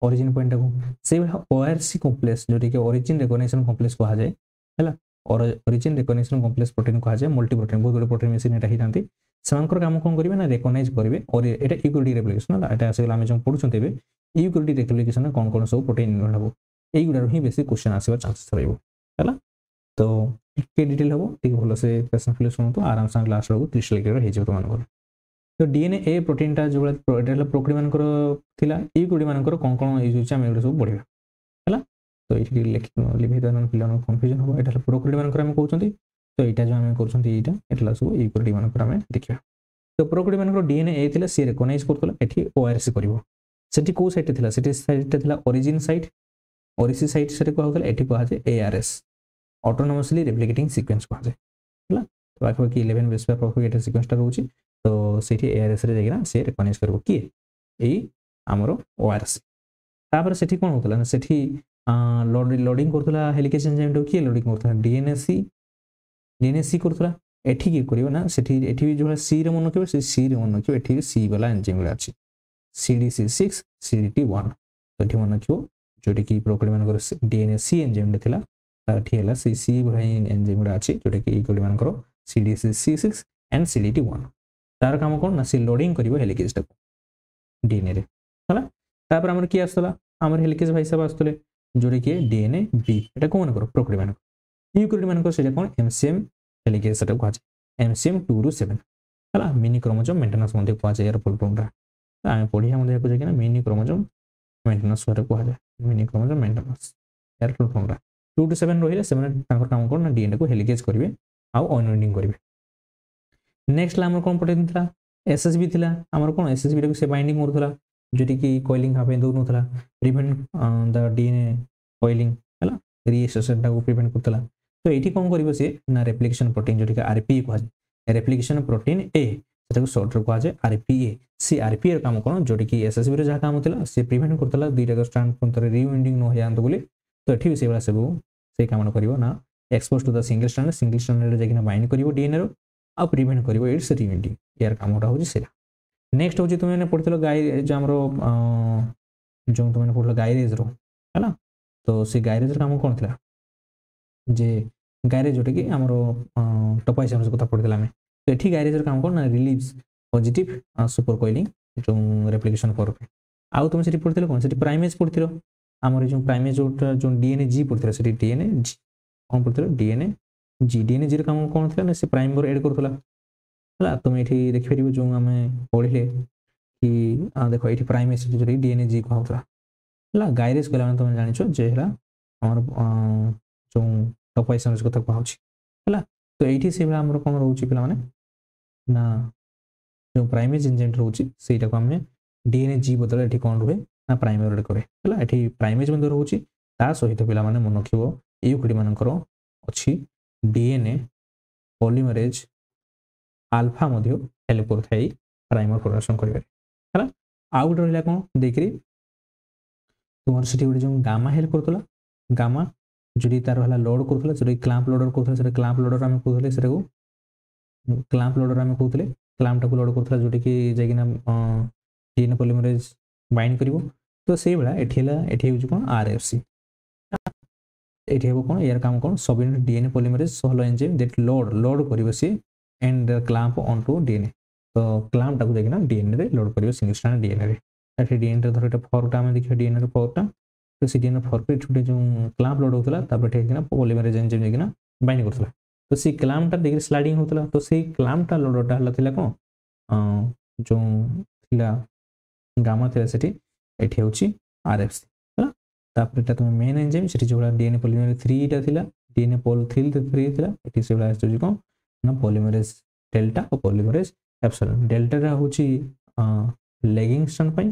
Speaker 1: ओरिजिन पॉइंट को से ओआरसी कॉम्प्लेक्स जो कि ओरिजिन रिकॉग्निशन कॉम्प्लेक्स कहा जाय हैला और ओरिजिन रिकॉग्निशन कॉम्प्लेक्स प्रोटीन कहा जाय मल्टी प्रोटीन बहुत बड़े प्रोटीन मेसिन एटा हितांती समानकर काम कोन करिवे ना रिकॉग्नाइज करिवे और एटा यूक्लियोटाइड रेप्लिकेशन ना एटा आसे हम जो पढुछन तेबे यूक्लियोटाइड रेप्लिकेशन कोन कोन सब प्रोटीन इनवॉल्व हो एई गुडा ही बेसिक क्वेश्चन आसीबा चांसेस रहइबो हैला तो ଟିକେ ଡିटेଲ ହବ ଟିକେ ଭଲସେ କ୍ୱେଶ୍ଚନ୍ ଫିଲ୍ ଶୁଣନ୍ତୁ ଆରାମସେ ଲାଷ୍ଟ ବେଳକୁ କ୍ରିଷ୍ଟାଲ କ୍ଲିୟର ହେଇଯିବ ତୁମମାନଙ୍କର। ତ ଡିଏନଏ ଏ ପ୍ରୋଟିନଟା ଯେଉଁଭଳିଆ ଏଇଟା ହେଲା ପ୍ରୋକୋଡି ମାନଙ୍କର ଥିଲା ୟୁକୋଡି ମାନଙ୍କର କ'ଣ କ'ଣ ୟୁଜ୍ ହେଉଛି ଆମେ ଏଗୁଡ଼ା ସବୁ ପଢ଼ିବା ହେଲା। ତ ଏଇଠି ଲିଭେଇଦେବା ନହେଲେ ପିଲାମାନଙ୍କୁ କନଫ୍ୟୁଜନ୍ ହେବ। ଏଇଟା ହେଲା ପ୍ରୋକୋଡି ମାନଙ୍କର ଆମେ କହୁଛନ୍ତି। ତ ଏଇଟା ଯେଉଁ ଆମେ କରୁଛନ୍ତି ଏଇଟା ହେଲା ସବୁ ୟୁକୋଡି ମାନଙ୍କର ଆମେ ଦେଖିବା। ତ ପ୍ରୋକୋଡି ମାନଙ୍କର ଡିଏନଏ ଏ ଥିଲା ସିଏ ରେକଗ୍ନାଇଜ୍ କରୁଥିଲା ଏଠି ଓଆରଏସ୍ କରିବ। ସେଠି କେଉଁ ସାଇଟ୍ରେ ଥିଲା ସେଠି ସାଇଟ୍ଟା ଥିଲା ଅରିଜିନ୍ ସାଇଟ୍ ଓରିସି ସାଇଟ୍ ସେଠି କୁହାଯାଉଥିଲା ଏଠି କୁହାଯାଏ ଏଆରଏସ୍ ଅଟୋନୋମସଲି ରେପ୍ଲିକେଟିଂ ସିକ୍ୱେନ୍ସ କୁହାଯାଏ ହେଲା। ତ ପାଖାପାଖି 11 ବେସ୍ ପେୟାର ପାଖାପାଖି ଏଇଟା ସିକ୍ୱେନ୍ସଟା ରହୁଛି। ତ ସେଇଠି ଏଆରଏସ୍ରେ ଯାଇକିନା ସେ ରେକଗ୍ନାଇଜ୍ କରିବ କିଏ ଏଇ ଆମର ଓଆରଏସ୍। ତାପରେ ସେଠି କ'ଣ ହେଉଥିଲା ନା ସେଠି ଲୋଡ଼ିଂ କରୁଥିଲା ହେଲିକେଜ୍ ଏଞ୍ଜାଇମ୍ଟାକୁ କିଏ ଲୋଡ଼ିଂ କରୁଥିଲା ଡିଏନ୍ଏସି କରୁଥିଲା। ଏଠି କିଏ କରିବ ନା ସେଠି ଏଠି ବି ଯେଉଁଭଳିଆ ସିରେ ମନେ ରଖିବ ସେ ସିରେ ମନେ ରଖିବ ଏଠି ସି ବାଲା ଏଞ୍ଜାଇମ୍ ଗୁଡ଼ା ଅଛି CDC6 CDT1 ତ ଏଠି ମନେ ରଖିବ ଯେଉଁଟାକି ପ୍ରୋକୋଡି ମାନଙ୍କର ଡିଏନ୍ଏସି ଏଞ୍ଜାଇମ୍ଟା ଥିଲା ଏଠି ହେଲା ସେ ସି ଭଳିଆ ଏଞ୍ଜାଇମ୍ ଗୁଡ଼ା ଅଛି ଯେଉଁଟାକି ୟୁକୋଡି ମାନଙ୍କର CDC6 ଆଣ୍ଡ CDT1 ତାର କାମ କ'ଣ ନା ସେ ଲୋଡ଼ିଂ କରିବ ହେଲିକେଜ୍ଟାକୁ ଡିଏନ୍ଏରେ ହେଲା। ତାପରେ ଆମର କିଏ ଆସୁଥିଲା ଆମର ହେଲିକେଜ୍ ଭାଇ ସାହେବ ଆସୁଥିଲେ ଯେଉଁଟାକି ଡିଏନ୍ଏ ବି ଏଇଟା କେଉଁମାନଙ୍କର ପ୍ରୋକୋଡି ମାନଙ୍କର ୟୁକୋଡି ମାନଙ୍କର ସେଇଟା କ'ଣ MCM ହେଲିକେଜ୍ ସେଟାକୁ କୁହାଯାଏ MCM 2 ରୁ 7 ହେଲା। ମିନି କ୍ରୋମୋଜୋମ୍ ମେଣ୍ଟେନାନ୍ସ ମଧ୍ୟ କୁହାଯାଏ ଏହାର ଫୁଲ୍ ଫର୍ମଟା ଆମେ ପଢ଼ିବା ମଧ୍ୟ ଏହାକୁ ଯାଇକିନା ମିନି କ୍ରୋମୋଜୋମ୍ ମେଣ୍ଟେନାନ୍ସ କୁହାଯାଏ ମିନି କ୍ରୋମୋଜୋମ୍ ମେଣ୍ଟେନାନ୍ସ ଏହାର ଫୁଲ୍ ଫର୍ମଟା 2 to 7 ରହିଲେ ସେମାନେ ତାଙ୍କର କାମ କ'ଣ ନା ଡିଏନ୍ଏକୁ ହେଲିକେଜ୍ କରିବେ ଆଉ ଅନୱାଇଣ୍ଡିଂ କରିବେ। ନେକ୍ସଟ ହେଲା ଆମର କ'ଣ ପ୍ରୋଟିନ୍ ଥିଲା SSB ଥିଲା ଆମର କ'ଣ SSBଟାକୁ ସେ ବାଇଣ୍ଡିଂ କରୁଥିଲା ଯେଉଁଠିକି କଏଲିଂ ହେବା ପାଇଁ ଦେଉନଥିଲା ପ୍ରିଭେଣ୍ଟ ଦ ଡିଏନ୍ଏ କଏଲିଂ ହେଲା ରିଏସୋସିଏସନଟାକୁ ପ୍ରିଭେଣ୍ଟ କରୁଥିଲା। ତ ଏଇଠି କ'ଣ କରିବ ସିଏ ନା ରେପ୍ଲିକେସନ୍ ପ୍ରୋଟିନ୍ ଯେଉଁଠିକି RPE କୁହାଯାଏ ରେପ୍ଲିକେସନ୍ ପ୍ରୋଟିନ୍ ଏ ସେଟାକୁ ସର୍ଟରେ କୁହାଯାଏ RPA। ସେ RPA କାମ କ'ଣ ଯେଉଁଠିକି SSBର ଯାହା କାମ ଥିଲା ସେ ପ୍ରିଭେଣ୍ଟ କରୁଥିଲା ଦୁଇଟାକ ଷ୍ଟ୍ରାଣ୍ଡ ପୁଣି ରିୱାଇଣ୍ଡିଂ ନ ହେଇଯାଆନ୍ତୁ ବୋଲି। ତ ଏଠି ବି ସେଇଭଳିଆ ସବୁ ସେଇ କାମଟା କରିବ ନା ଏକ୍ସପୋଜ ଟୁ ଦ ସିଙ୍ଗଲ ଷ୍ଟ୍ରାଣ୍ଡରେ ଯାଇକିନା ବାଇଣ୍ଡ କରିବ ଡିଏନ୍ଏର ଆଉ ପ୍ରିଭେଣ୍ଟ କରିବ ଇଟ୍ସ ରିୱାଇଣ୍ଡିଂ ଏହାର କାମଟା ହେଉଛି ସେଇଟା। ନେକ୍ସଟ ହେଉଛି ତୁମେ ପଢ଼ିଥିଲ ଗାଈ ଯେଉଁ ଆମର ଯେଉଁ ତୁମେ ପଢ଼ିଲ ଗାଇରେଜ୍ର ହେଲା। ତ ସେ ଗାଇରେଜ୍ର କାମ କ'ଣ ଥିଲା ଯେ ଗାଇରେଜ୍ ଯେଉଁଟାକି ଆମର ଟୋପୋଆଇସମ୍ସ କଥା ପଢ଼ିଥିଲା ଆମେ। ତ ଏଠି ଗାଇରେଜ୍ର କାମ କ'ଣ ନା ରିଲିଭ୍ସ ପଜିଟିଭ ସୁପର କଏଲିଂ ଯେଉଁ ରେପ୍ଲିକେସନ୍ ଫର୍ମ ଆଉ ତୁମେ ସେଠି ପଢ଼ିଥିଲ କ'ଣ ସେଠି ପ୍ରାଇମେଜ୍ ପଢ଼ିଥିଲ ଆମର ଯେଉଁ ପ୍ରାଇମେଜ୍ ଯେଉଁ DNA G ପଢ଼ିଥିଲ ସେଠି DNA G କ'ଣ ପଢ଼ିଥିଲ DNA Gର କାମ କ'ଣ ଥିଲା ନା ସେ ପ୍ରାଇମର ଏଡ୍ କରୁଥିଲା ହେଲା। ତୁମେ ଏଠି ଦେଖିପାରିବ ଯେଉଁ ଆମେ ପଢ଼ିଲେ କି ଦେଖ ଏଠି ପ୍ରାଇମେଜ୍ ଯେଉଁଟାକି DNA G କୁହାହେଉଥିଲା ହେଲା। ଗାଇରେଜ୍ କହିଲା ମାନେ ତୁମେ ଜାଣିଛ ଯେ ହେଲା ଆମର ଯେଉଁ ଟୋପୋଆଇସମ୍ସ କଥା କୁହାହେଉଛି ହେଲା। ତ ଏଇଠି ସେଇଭଳିଆ ଆମର କ'ଣ ରହୁଛି ପିଲାମାନେ ନା ଯେଉଁ ପ୍ରାଇମେଜ୍ ଏଞ୍ଜାଇମ୍ ରହୁଛି ସେଇଟାକୁ ଆମେ DNA G ବଦଳରେ ଏଠି କ'ଣ ରୁହେ ନା ପ୍ରାଇମର ଏଡ୍ କରେ ହେଲା। ଏଠି ପ୍ରାଇମେଜ୍ ମଧ୍ୟ ରହୁଛି ତା ସହିତ ପିଲାମାନେ ମନେ ରଖିବ ୟୁକୋଡି ମାନଙ୍କର ଅଛି DNA ପଲିମରେଜ୍ ଆଲଫା ମଧ୍ୟ ହେଲ୍ପ କରୁଥାଏ ପ୍ରାଇମର ପ୍ରଡକ୍ସନ୍ କରିବାରେ ହେଲା। ଆଉ ଗୋଟେ ରହିଲା କ'ଣ ଦେଇକରି ତୁମର ସେଠି ଗୋଟେ ଯେଉଁ ଗାମା ହେଲ୍ପ କରୁଥିଲା ଗାମା ଯେଉଁଠି ତାର ହେଲା ଲୋଡ୍ କରୁଥିଲା ଯେଉଁଠି କ୍ଲାମ୍ପ ଲୋଡର କରୁଥିଲା ସେଟା କ୍ଲାମ୍ପ ଲୋଡର ଆମେ କହୁଥିଲେ ସେଟାକୁ କ୍ଲାମ୍ପ ଲୋଡର ଆମେ କହୁଥିଲେ କ୍ଲାମ୍ପଟାକୁ ଲୋଡ୍ କରୁଥିଲା ଯେଉଁଠିକି ଯାଇକିନା DNA ପଲିମରେଜ୍ ବାଇଣ୍ଡ କରିବ। ତ ସେଇଭଳିଆ ଏଠି ହେଲା ଏଠି ହେଉଛି କ'ଣ RFC ଏଠି ହେବ କ'ଣ ଏହାର କାମ କ'ଣ ସବୟୁନିଟ୍ DNA ପଲିମରେଜ୍ ସହଲ ଏଞ୍ଜାଇମ୍ ଦେଟ୍ ଲୋଡ୍ କରିବ ସିଏ and clamp on to DNA। ତ କ୍ଲାମ୍ପଟାକୁ ଯାଇକିନା DNAରେ ଲୋଡ୍ କରିବ ସିଙ୍ଗଲ ଷ୍ଟ୍ରାଣ୍ଡ DNAରେ ଏଠି DNAରେ ଧର ଏଇଟା ଫର୍ମଟା ଆମେ ଦେଖିବା DNAର ଫର୍ମଟା ତ ସେ DNA ଫର୍ମରେ ଏଠି ଗୋଟେ ଯେଉଁ କ୍ଲାମ୍ପ ଲୋଡ୍ ହେଉଥିଲା ତାପରେ ଏଠି ଯାଇକିନା ପଲିମରେଜ୍ ଏଞ୍ଜାଇମ୍ ଯାଇକିନା ବାଇଣ୍ଡ କରୁଥିଲା। ତ ସେଇ କ୍ଲାମ୍ପଟା ଦେଇକି ସ୍ଲାଇଡିଂ ହେଉଥିଲା। ତ ସେଇ କ୍ଲାମ୍ପଟା ଲୋଡରଟା ହେଲା ଥିଲା କ'ଣ ଯେଉଁ ଥିଲା ଗାମା ଥିଲା ସେଠି ଏଠି ହେଉଛି RFC ହେଲା। ତାପରେ ଏଇଟା ତୁମେ ମେନ୍ ଏଞ୍ଜାଇମ୍ ସେଠି ଯେଉଁଭଳିଆ DNA ପଲିମରେଜ୍ 3ଟା ଥିଲା DNA ପଲ୍ 3 ଥିଲା ଏଠି ସେଇଭଳିଆ ଆସୁଛି କ'ଣ ନା ପଲିମରେଜ୍ ଡେଲ୍ଟା ଓ ପଲିମରେଜ୍ ଏପ୍ସିଲନ୍। ଡେଲ୍ଟାଟା ହେଉଛି ଲେଗିଂ ଷ୍ଟ୍ରାଣ୍ଡ ପାଇଁ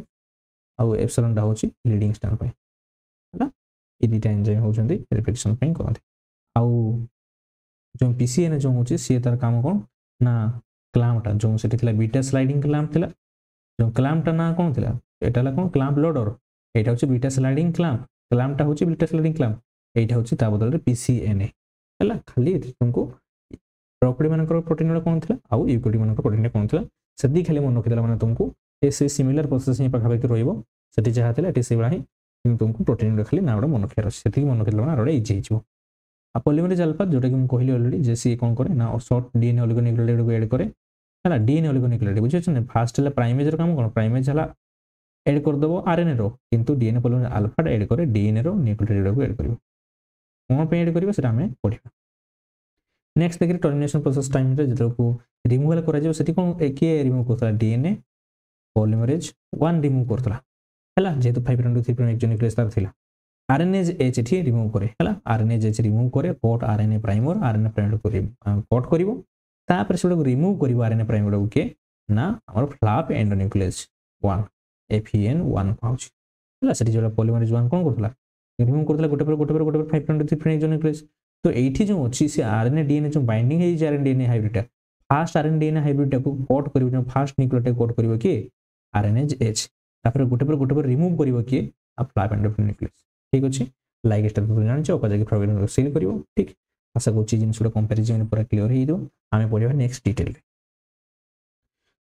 Speaker 1: ଆଉ ଏପ୍ସିଲନ୍ଟା ହେଉଛି ଲିଡିଂ ଷ୍ଟ୍ରାଣ୍ଡ ପାଇଁ ହେଲା। ଏ ଦୁଇଟା ଏଞ୍ଜାଇମ୍ ହେଉଛନ୍ତି ରେପ୍ଲିକେସନ୍ ପାଇଁ କରନ୍ତି। ଆଉ ଯେଉଁ PCN ଯେଉଁ ହେଉଛି ସିଏ ତାର କାମ କ'ଣ ନା କ୍ଲାମ୍ପଟା ଯେଉଁ ସେଠି ଥିଲା ବିଟା ସ୍ଲାଇଡିଂ କ୍ଲାମ୍ପ ଥିଲା ଯେଉଁ କ୍ଲାମ୍ପଟା ନା କ'ଣ ଥିଲା ଏଇଟା ହେଲା କ'ଣ କ୍ଲାମ୍ପ ଲୋଡର এইটা হচ্ছে বিটা স্লাইডিং ক্লাম্প ক্লাম্পটা হচ্ছে বিটা স্লাইডিং ক্লাম্প এইটা হচ্ছে তা বদଳରେ PCNA ହେଲା। ଖାଲି ତୁମକୁ ପ୍ରୋକୋଡି ମାନଙ୍କର ପ୍ରୋଟିନ୍ ଗୁଡ଼ା କ'ଣ ଥିଲା ଆଉ ୟୁକୋଡି ମାନଙ୍କର ପ୍ରୋଟିନ୍ କ'ଣ ଥିଲା ସେତିକି ଖାଲି ମନେ ରଖିଦେଲା ମାନେ ତୁମକୁ ସେ ସିମିଲାର ପ୍ରୋସେସ୍ ହିଁ ପାଖାପାଖି ରହିବ ସେଠି ଯାହା ଥିଲା ଏଠି ସେଇଭଳିଆ ହିଁ କିନ୍ତୁ ତୁମକୁ ପ୍ରୋଟିନ୍ ଗୁଡ଼ା ଖାଲି ନା ଗୁଡ଼ା ମନେ ରଖିବାର ଅଛି ସେତିକି ମନେ ରଖିଦେଲା ମାନେ ଆର ଇଜି ହେଇଯିବ। ଆଉ ପଲିମରେଜ୍ ଆଲଫା ଯେଉଁଟାକି ମୁଁ କହିଲି ଅଲରେଡ଼ି ଯେ ସିଏ କ'ଣ କରେ ନା ସର୍ଟ DNA ଅଲିଗୋନ୍ୟୁକ୍ଲିଓଟାଇଡ୍କୁ ଏଡ୍ କରେ ହେଲା। DNA ଅଲିଗୋନ୍ୟୁକ୍ଲିଓଟାଇଡ୍ ବୁଝିପାରୁଛନ୍ତି ଫାଷ୍ଟ ହେଲା ପ୍ରାଇମେଜ୍ର କାମ କ'ଣ ପ୍ରାଇମେଜ୍ ହେଲା एड करदेव RNA रो किंतु DNA पॉलीमरेज अल्फा एड करे DNA रो न्यूक्लियोटाइड को एड करिवो कोन पे एड करिवो सेटा हमें पढिबा। नेक्स्ट देखिए टर्मिनेशन प्रोसेस टाइम रे जेतको रिमूवल करा जाय सेठी कोन किए remove Kartala DNA polymerase 1 remove Kartala हैला जेतु 5 प्राइम टू 3 प्राइम एक न्यूक्लियस तार थिला आरएनएज एच एठी रिमूव करे हैला आरएनएज एच रिमूव करे cut RNA primer RNA primer को कट करिवो तापर सेडा रिमूव करिवो आरएनए प्राइमर को के ना हमर फ्लैप एंडोन्यूक्लियस 1 FEN1 पाउच हैला सेठी जोला पॉलीमरेज 1 कोन करतला रिमूव करतला गोटे पर 5 प्राइम टू 3 प्राइम एक न्यूक्लियस तो एठी जो अछि से आरएनए डीएनए जो बाइंडिंग है RNA DNA hybrid fast RNA DNA hybrid को कट करिवो जो फास्ट न्यूक्लियोटाइड कट करिवो के आरएनएज एच तापर गोटे पर रिमूव करिवो के आ फ्लैप एंडोन्यूक्लियस ठीक अछि लाइगेज ता तो जानि छ ओका जगह प्रोग्राम को सील करिवो ठीक आशा करछि जिनसुडा कंपैरिजन पूरा क्लियर हे दो आमे पढिबा नेक्स्ट डिटेल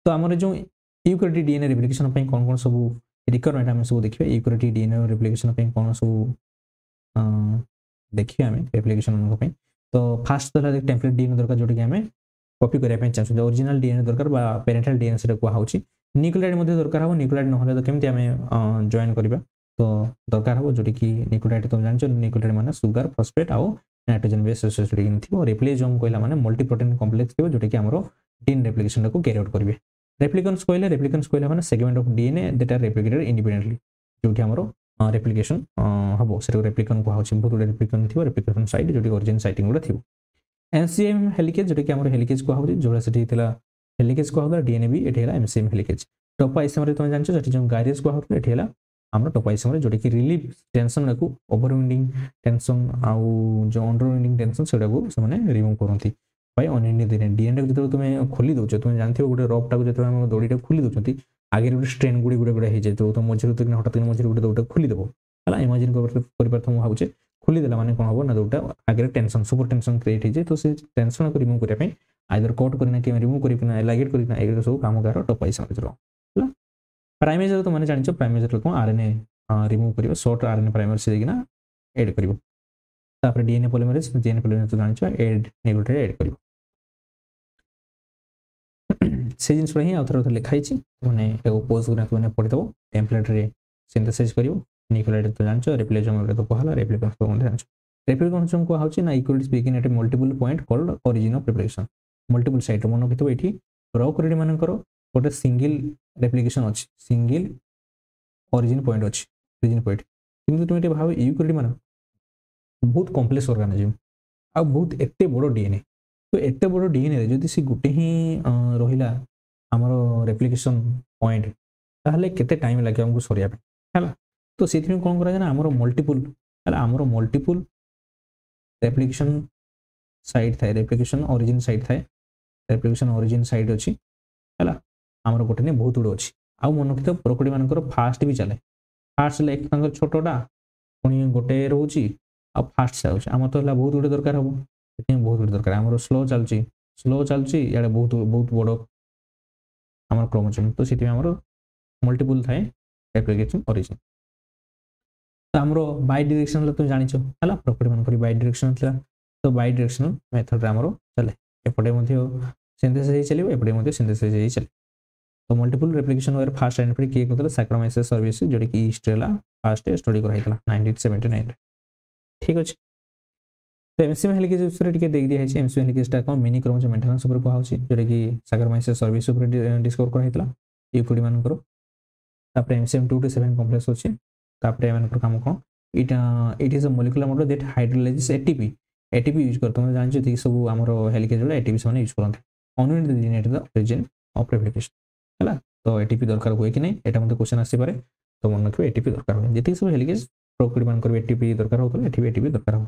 Speaker 1: तो हमर जो यूकैरियोटिक डीएनए रेप्लिकेशन पे कोन सब रिक्वायरमेंट हम सब देखिबे यूकैरियोटिक डीएनए रेप्लिकेशन पे कोन सब देखिए आम रेप्लिकेशन तो फास्ट तो टेम्पलेट डीएनए दरकार जोटा कि आम कॉपी करने चाहिए ओरिजिनल डीएनए दरकार पेरेंटल डीएनए से कहुच्छी न्यूक्लियोटाइड दरकार हो न्यूक्लियोटाइड ना तो केमती आम जॉइन करवा तो दरकार हो जोटा कि न्यूक्लियोटाइड तुम जान न्यूक्लियोटाइड माने सुगर फॉस्फेट आउ नाइट्रोजन बेस एसोसिएटेड थी रेप्लिकेशन कहला माने मल्टी प्रोटीन कॉम्प्लेक्स थी जोटा कि आमर डीएनए रेप्लिकेशन को कैरी आउट करेंगे रेप्लिकेशंस कहला माने segment of DNA that are replicated independently जोटी आमर रेप्लिकेशन हम से रेप्लिकन बहुत गुड रेप्लिकन थी रेप्लिकेशन साइट जो ओरिजिन साइटिंग गुड़ा थी एमसीएम हेलिकेज जोटा कि आम हेलिकेज कहूँ जो से हेलिकेज कहूँ डीएनए भी ये एमसीएम हेलिकेज टॉप आइसम तुम जान जो गाइरेज कहूँ ये आम टॉप आइसम जोटा कि रिलीफ टेंशन को ओवरविंडिंग टेंशन आउ जो अंडरविंडिंग टेंशन से रिमूव करती डीएनए को तुम खोली दौच तुम जानते हो गोटे रफ टाक जो दौड़ी खोली दौरान आगे गोटे स्ट्रेन गुड़ी गुड़ा गुड़ा हो तो मझे हठात मझे गोटे दौड़ा खोलीदेव है इमाजिन कर भावे खोलीदेला मैंने कौन हम ना दौड़ा आगे टेंशन सुपर टेंशन क्रिएट हो जाए तो से टेंशन को रिमूव करने आइदर कट करना कि रिमूव करना लाइगेट करना ये सब काम कार टॉप आइसमेज है प्राइमेज तो मैंने जान प्राइमेज कौन आरएनए रिमूव कर शॉर्ट आरएनए प्राइमर से देखना एड कर डीएनए पॉलीमरेज तो जान एड न्यूक्लियोटाइड एड कर से जिन ही आउ थे लिखाई मैंने पोज करना पढ़ीदेव टेम्पलेट रे सिंथेसाइज कर न्यूक्लियोटाइड तो जान रेप्लिकेशन तो कहला रेप्लिकेशन जान रेप्लिकेशन कहूँ ना equality speaking at multiple point called origin of replication multiple site मन रखिथो ये प्रोकैरियोट मानकर गोटे सिंगल रेप्लिकेशन अच्छी सिंगल ओरिजिन पॉइंट अच्छी ओरिजिन पॉइंट किंतु तुम ये भाव यूकैरियोट मान बहुत कॉम्प्लेक्स ऑर्गेनिज्म आ बहुत एते बड़ डीएनए तो एते बड़ डीएनए जदि सी गोटे ही रहिला हमर रेप्लिकेशन पॉइंट ताहले केते टाइम लागे हमको सरिया पे हैला तो सेथि कोन करा जाना हमर मल्टीपल हैला हमर मल्टीपल रेप्लिकेशन साइट थाए रेप्लिकेशन ओरिजिन साइट थाए रेप्लिकेशन ओरिजिन साइट अछि हैला हमर गोटे ने बहुत गुड अछि आ मन रखितो प्रोकैरियोट मानकर फास्ट भी चले फास्ट लाइक तांकर छोटोटा पुनी गोटे रहउची आ फास्ट से आम तो बहुत गुड दरकार हम बहुत गुड दरकार आम स्लो चलची या बहुत बहुत बड़ आम क्रोमोसोम तो से मल्टीपल थाए रेप्लिकेशन ओरिजिन तो आम बाय डायरेक्शनल तुम जान है प्रोकैरियोट मानकर बाय डायरेक्शनल तो बाय डायरेक्शनल मेथड आम चले एपटे सिंथेसाइज चलो एपटे सिंथेसाइज चले तो multiple replication where fast identify किए करथले सैक्रोमाइसिस सर्विस जोड़ी कि ईस्ट्रेला फास्ट स्टडी कराइतला 1979 ठीक अछि तो एमसीएम हेलिकेज ऊपर टिके देख दिया है एमसीएम हेलिकेज टा कोन मिनी क्रोमोसोम मेंटेनेंस ऊपर कहौ छी जोड़ी कि सैक्रोमाइसिस सर्विस ऊपर डिस्कवर कराइतला यूकैरियोट मानकर तापर एमसीएम 2 to 7 कॉम्प्लेक्स अछि तापर मानकर काम कोन it is a molecular model that hydrolyses ATP use करतो हम जान छी सब हमरो हेलिकेज वाला एटीपी से यूज करते अनयूनिट डिजिनेटेड द ओरिजिन ऑफ रेप्लिकेशन है तो एटीपी दरकार हुए कि नहीं एटा मतलब क्वेश्चन आसी पारे तो मन रखिबे एटीपी दरकार हुए जति सब हेलिकेज प्रोकैरियोट मान करबे एटीपी दरकार होतो एटीपी दरकार हो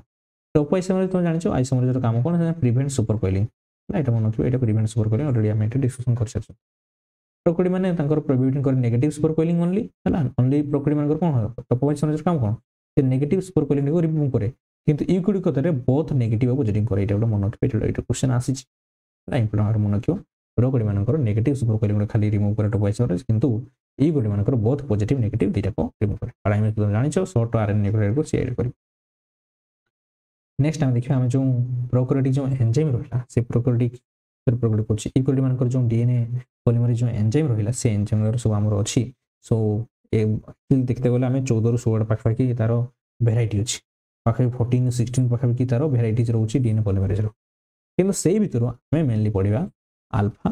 Speaker 1: टॉप आइसोमरेज तुम जानिछो आइसोमरेज रो काम कोन है प्रिवेंट सुपर कॉइलिंग है एटा मन रखिबे एटा प्रिवेंट सुपर कॉइलिंग ऑलरेडी हम एटा डिस्कशन कर सारछो प्रोकैरियोट माने तांकर प्रोहिबिटिंग कर नेगेटिव सुपर कॉइलिंग ओनली है ओनली प्रोकैरियोट मान कर कोन हो टॉप आइसोमरेज काम कोन से नेगेटिव सुपर कॉइलिंग को रिमूव करे किंतु यूकैरियोट कतरे बोथ नेगेटिव पॉजिटिव करे एटा मन रखिबे एटा क्वेश्चन आसी है इंपोर्टेंट मन रखियो प्रोकैरियोट मानकर नेगेटिव सुपर कॉइलिंग खाली रिमूव करे टॉप आइसोमरेज किंतु यूकैरियोट मानकर बोथ पॉजिटिव नेगेटिव दीटा को रिमूव करे प्राइमरी तुम जानिछो शॉर्ट आरएनए न्यूक्लियोटाइड को शेयर करी नेक्स्ट हम देखियो हम जो प्रोकैरियोटिक जो एंजाइम रहला से प्रोकैरियोटिक कोची यूकैरियोट मानकर जो डीएनए पॉलीमरेज जो एंजाइम रहला से एंजाइम सब हमर अछि सो ए देखते गले हम 14 ରୁ 16 पाखा कि तार वेराइटी अछि पाखा 14 16 पाखा कि तार वेराइटीज रहउची डीएनए पॉलीमरेज रो କିନ୍ତୁ ସେଇ ଭିତରୁ ଆମେ ମେନଲି ପଢ଼ିବା ଆଲଫା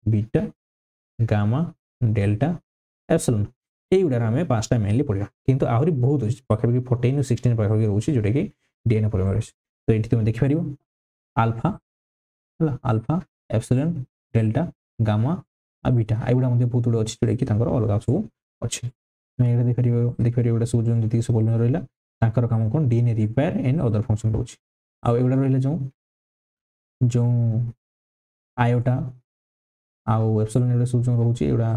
Speaker 1: बीटा गामा डेल्टा एप्सिलॉन এইগুড়ার আমি পাঁচটা মেনলি পড়া কিন্তু আহরি বহুত আছে পাখাপাখি 14 ରୁ 16 পাখাপাখি রয়েছে যেটা কি ডিএনএ পলিমেরেজ তো এটি তুমি দেখি পারিব আলফা হলা আলফা এপসিলন ডেল্টা গামা আর বিটা এইগুড়া মধ্যে বহুত গুলো আছে যেটা কি তাଙ୍କର অলগা সব আছে তুমি এটা দেখি পারিব এটা সব যেন যেতি সব পলিমের রহিলা তাଙ୍କର কাম কোন DNA repair and other function রয়েছে আর এগুড়া রহিলা जो आयोटा आउ एप्सिलॉन एटा सूचना रहउची एटा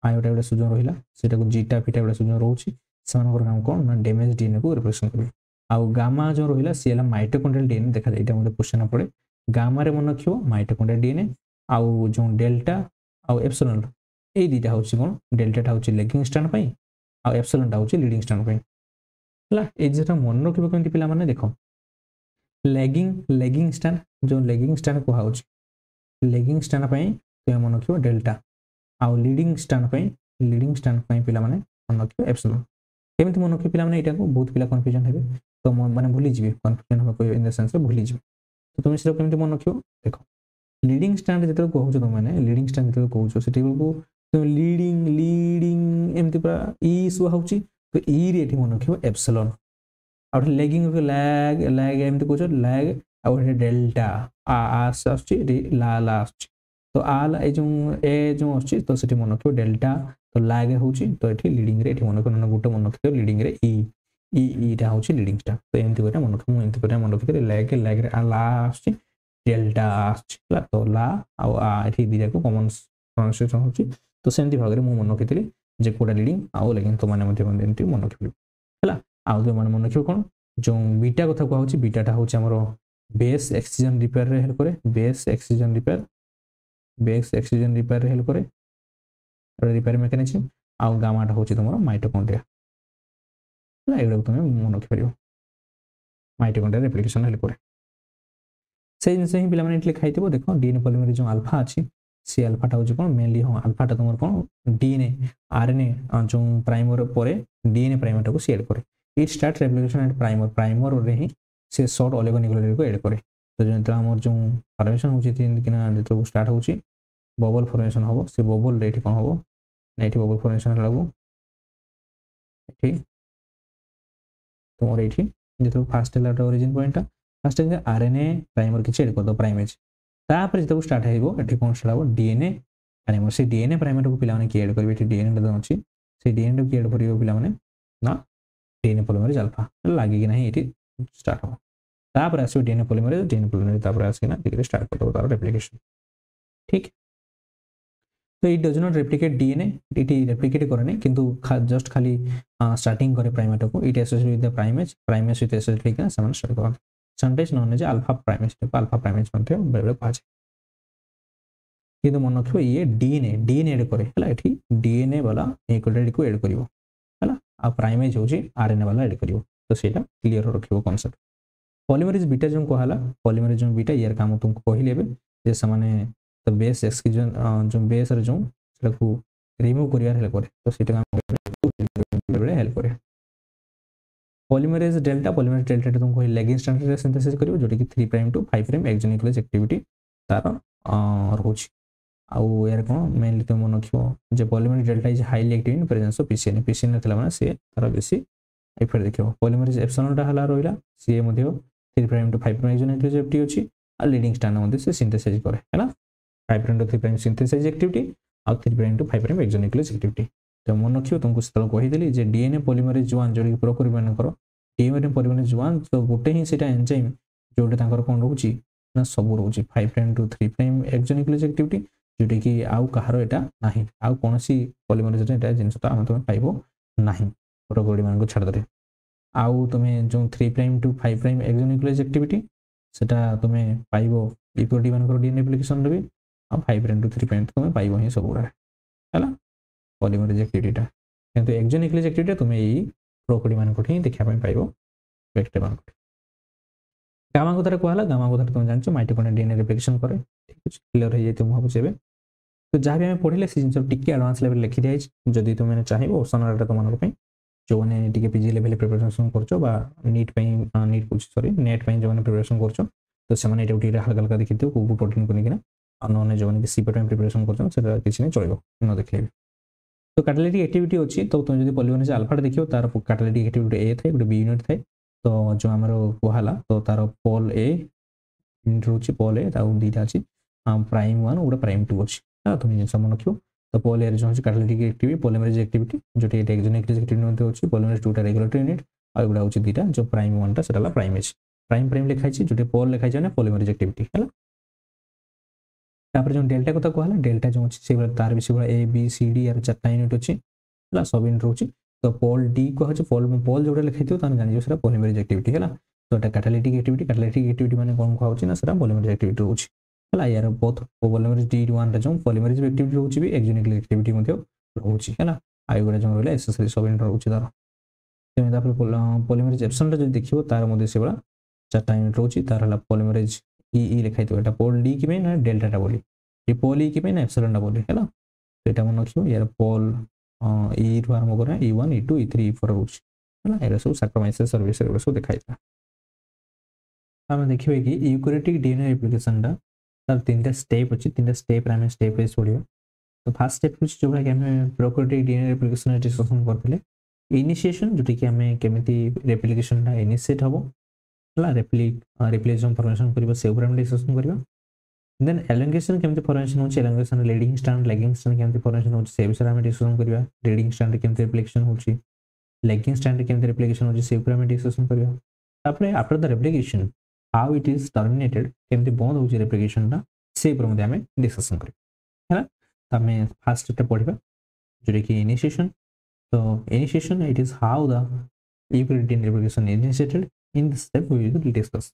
Speaker 1: आयोटा एटा सूचना रहिला सेटा को जीटा फीटा एटा सूचना रहउची सेमानकर काम कोन ना डैमेज डीएनए को रिप्रेजेंट करबे आउ गामा जो रहिला सेला माइटोकॉन्ड्रियल डीएनए देखा जाय एटा मध्ये क्वेश्चन पड़े गामा रे मन रखियो माइटोकॉन्ड्रियल डीएनए आउ जो डेल्टा आउ एप्सिलॉन ए दीटा होची कोन डेल्टा टा होची लेगिंग स्ट्रैंड पई आउ एप्सिलॉन टा होची लीडिंग स्ट्रैंड पई हला ए जेटा मन रखिबो केंति पिला माने देखो लेगिंग स्ट्रैंड जो लेगिंग स्ट्रैंड को हाउची लेगिंग स्ट्रैंड पई तो मन रखियो डेल्टा आउ लीडिंग स्ट्रैंड पई पिला माने मन रखियो एप्सिलॉन केमिति मन रखियो पिला माने एटा को बहुत पिला कंफ्यूजन हेबे तो माने भूली जिवे कंफ्यूजन हो कोइ इन द सेंस भूली जिवे तो तुम सिर्फ केमिति मन रखियो देखो लीडिंग स्ट्रैंड जेते कहू छ तुम माने लीडिंग स्ट्रैंड जेते कहू छ सेठी को तुम लीडिंग एमिति पूरा ई सो होउची तो ई रे एठी मन रखियो एप्सिलॉन और लेगिंग को लैग एमिति कहू छ लैग और डेल्टा आसछि ला आसछि तो आल ए जो अच्छी तो सेठी मन रखियो डेल्टा तो लैग होची तो एठी लीडिंग रे एठी मन रखियो गोटे मन रखियो लीडिंग रे ई टा होची लीडिंग स्टार तो एमति कोटा मन रखियो एमति कोटा मन रखियो लैग रे ला आछी डेल्टा आछी तो ला आ एठी दिया को कॉमन प्रोनाउंसिएशन होची तो सेमति भाग रे मु मन रखितली जे कोटा लीडिंग आ लेकिन तो माने मध्ये एमति मन रखियो हला आ तो माने मन रखियो कोन जो बीटा कथा को होची बीटा टा होची हमरो बेस ऑक्सीजन रिपेयर रे हेल्प करे बेस ऑक्सीजन रिपेयर रे हेल्प करे रिपेयर मेकानिज्म आ गामा टा होची तुमरो माइटोकॉन्ड्रिया हला एगुडा तुम मन रखि परियो माइटोकॉन्ड्रिया रेप्लिकेशन हेल्प करे से जिनसे ही पिला माने लिखा खाइतबो देखो डीएनए पॉलीमरेज जो अल्फा अछि सी अल्फा टा होची कोन मेनली हो अल्फा टा तुमरो कोन डीएनए आरएनए जो प्राइमर परे डीएनए प्राइमर टा को शेयर करे it start replication at primer रे ही से शॉर्ट ओलिगोन्यूक्लियोटाइड को ऐड करे तो जो हमर जो फॉर्मेशन होची तीन किना जो स्टार्ट होची बबल फॉर्मेशन हो से बबल रेट कौन हम ना ये बबल फॉर्मेशन लागू ये तुम ये जो फास्ट है origin point fast RNA primer किसी एड कर दो प्राइमेज तापर जो स्टार्ट हो कौन स्टार्ट हो डीएनए प्राइमर से डीएनए प्राइमर को पिला किए ऐड करेंगे डीएनए अच्छी से डीएनए किए ऐड कर पिला ना डीएनए पॉलीमरेज अल्फा लगे ना ये स्टार्ट हो तापर आसो डीएनए पॉलीमरेज तापर आसिना धीरे स्टार्ट कर दो तार रेप्लिकेशन ठीक तो it does not replicate DNA it replicate करने किंतु जस्ट खाली स्टार्टिंग करे प्राइमेट को it associate with the primase with associate लेकिन समान स्टार्ट कर sometimes known as alpha primase मध्ये बेले कहा जाय किंतु मन रखियो ये डीएनए ऐड करे हला एठी डीएनए वाला न्यूक्लियोटाइड को ऐड करिवो हला आ प्राइमेज होची आरएनए वाला ऐड करिवो तो सेटा क्लियर रखिवो कांसेप्ट पॉलीमरेज बीटा जो कहला पॉलीमरेज जो बीटा यार काम तुमको कहले जे समाने तो बेस एक्सक्यूजन जो बेस रे जो सेटा को रिमूव करियार हेल्प करे तो सेटा काम हेल्प करे पॉलीमरेज डेल्टा तुमको लेगिंग स्ट्रैंड रे सिंथेसिस करियो जोटी कि 3 prime to 5 prime exonuclease activity तार रहउची आउ यार कोन मेनली तुम मन रखियो जे polymerase delta is highly active in presence of PCN थला माने से तार बेसी इफेक्ट देखियो पॉलीमरेज एप्सिलॉन टा हला रोइला सी मध्ये 3 prime to 5 prime exonuclease activity अछि आ लीडिंग स्ट्रैंड मध्ये से सिंथेसाइज करे हैना 5 prime to 3 prime synthesize activity आ 3 prime to 5 prime exonuclease activity तो मन रखियो तुमको सेतल कहि देली जे डीएनए पॉलीमरेज 1 जोडी प्रोकरी मान करो डीएनए पॉलीमरेज 1 तो गोटे ही सेटा एंजाइम जोडे तांकर कोन रहउची ना सब रहउची 5 prime to 3 prime exonuclease activity जोटी कि आउ कहारो एटा नाही आउ कोनसी पॉलीमरेज एटा जिंसटा हम तुम पाइबो नाही प्रोकरी मान को छाड़ दे आउ तुम्हें जो 3 prime to 5 prime exonuclease activity सेटा तुम्हें पाइबो यूपीओडी मान को डीएनए एप्लीकेशन रे आ 5 प्राइम टू 3 प्राइम तुम्हें पाइबो ही सब उरा हैला पॉलीमरेज एक्टिविटीटा किंतु एक्सोन्यूक्लियस एक्टिविटी तुम्हें ई प्रोकडी मान को ही देखा पाई पाइबो वेक्टर मान को गामा को तार कहला गामा को तार तुम जानछो माइटोकॉन्ड्रिया डीएनए रेप्लिकेशन करे ठीक अछि क्लियर हो जाय तुम भाबो जेबे तो जहाँ भी हमें पढ़िले से जिनस टिके एडवांस लेवल लिखि दिया जदि तुम चाहिए ऑप्शन वाला तुम मानक जो मैंने टिके पीजी लेवल प्रिपरेशन करछो बा नीट पई नीट पूछ सॉरी नेट पई जो मैंने प्रिपरेशन करछो तो से ये हल्का हल्का देखी कौ प्रोटीन को लेकिन अन्य जो मैंने सीपेट प्रिपरेशन कर किसी नहीं चलो न देखले तो कैटालिटिक एक्टिविटी अच्छी तो तुम जो पॉलीमरेज अल्फा देखियो तार कैटालिटिक एक्टिविटी ए थाए गोटे बी यूनिट थाए तो जो आमर कहला तो तार पॉल ए यूनिट रोचे पॉल ए दुईटा अच्छी प्राइम 1 गोटे प्राइम 2 अच्छी तुम जिन मन रखियो तो पॉल ए जो कैटालिटिक एक्टिविटी पॉलीमरेज एक्टिविटी जो एक्सोनिक एक्टिविटी अच्छी पॉलीमरेज 2 रेगुलेटरी यूनिट और गुड़ा हूँ दुईटा जो प्राइम 1 टा प्राइमेज प्राइम प्राइम लिखाई जो पॉल लिखाई ना पॉलीमरेज एक्टिविटी है जो डेल्टा कथा कहला डेल्टा जो अच्छी तार भी से ए बी सी डी यार 4टा यूनिट अच्छी है सब यूनिट रोचे तो पॉल डी कहे पॉल जो लिखाई थो जान जो पॉलीमरेज एक्टिविटी है तो कैटालिटिक एक्टिविटी माने कौन कहुच्छी ना पॉलीमरेज एक्टिविटी रोचे है यार बोथ पॉलीमरेज D1 जो पॉलीमरेज एक्टिविटी रोचे भी एक्सोनिक एक्टिविटी रोचे है आई गुड़ा जो रहा एसेसरी सब यूनिट रोचे तार पॉलीमरेज एप्सन जो देखिए तार मध्य से 4टा यूनिट रोचे तार पॉलीमरेज ई लिखाई थो पोल डी कि ना डेल्टा बोली पोल ई कि ना एप्सिलॉन बोली है तो यहाँ मन रखियो यार पोल ई रु आरंभ करें E1 E2 E3 E4 रोच है सब सैक्रोमाइसिस सर्विस सब देखाई आम देखिए कि यूकैरियोटिक डीएनए रेप्लिकेशन तार 3टा स्टेप अच्छी 3टा स्टेप आम स्टेप वाइज पढ़िया तो फास्ट स्टेप हूँ जो आम प्रोकैरियोटिक डीएनए रेप्लिकेशन डिस्कसन करते इनिशिएशन जोटा कि आम केमी रेप्लिकेशन इनिशिएट हम रेप्लिकेशन फॉर्मेशन करबो से ऊपर हम डिस्कशन करबा देन एलोंगेशन केमते फॉर्मेशन होची elongation leading strand lagging strand केमते फॉर्मेशन होची से विषय हम डिस्कशन करबा लीडिंग स्ट्रैंड केमते रेप्लिकेशन होची लेगिंग स्ट्रैंड केमते रेप्लिकेशन होची से ऊपर हम डिस्कशन करबा तापरे after the replication how it is terminated केमते बंद होची रेप्लिकेशन ता से ऊपर हम डिस्कशन करबा है तो हम फर्स्ट स्टेप पढ़िबा जो कि इनिशिएशन तो initiation it is how the eukaryotic replication initiated in this step we will discuss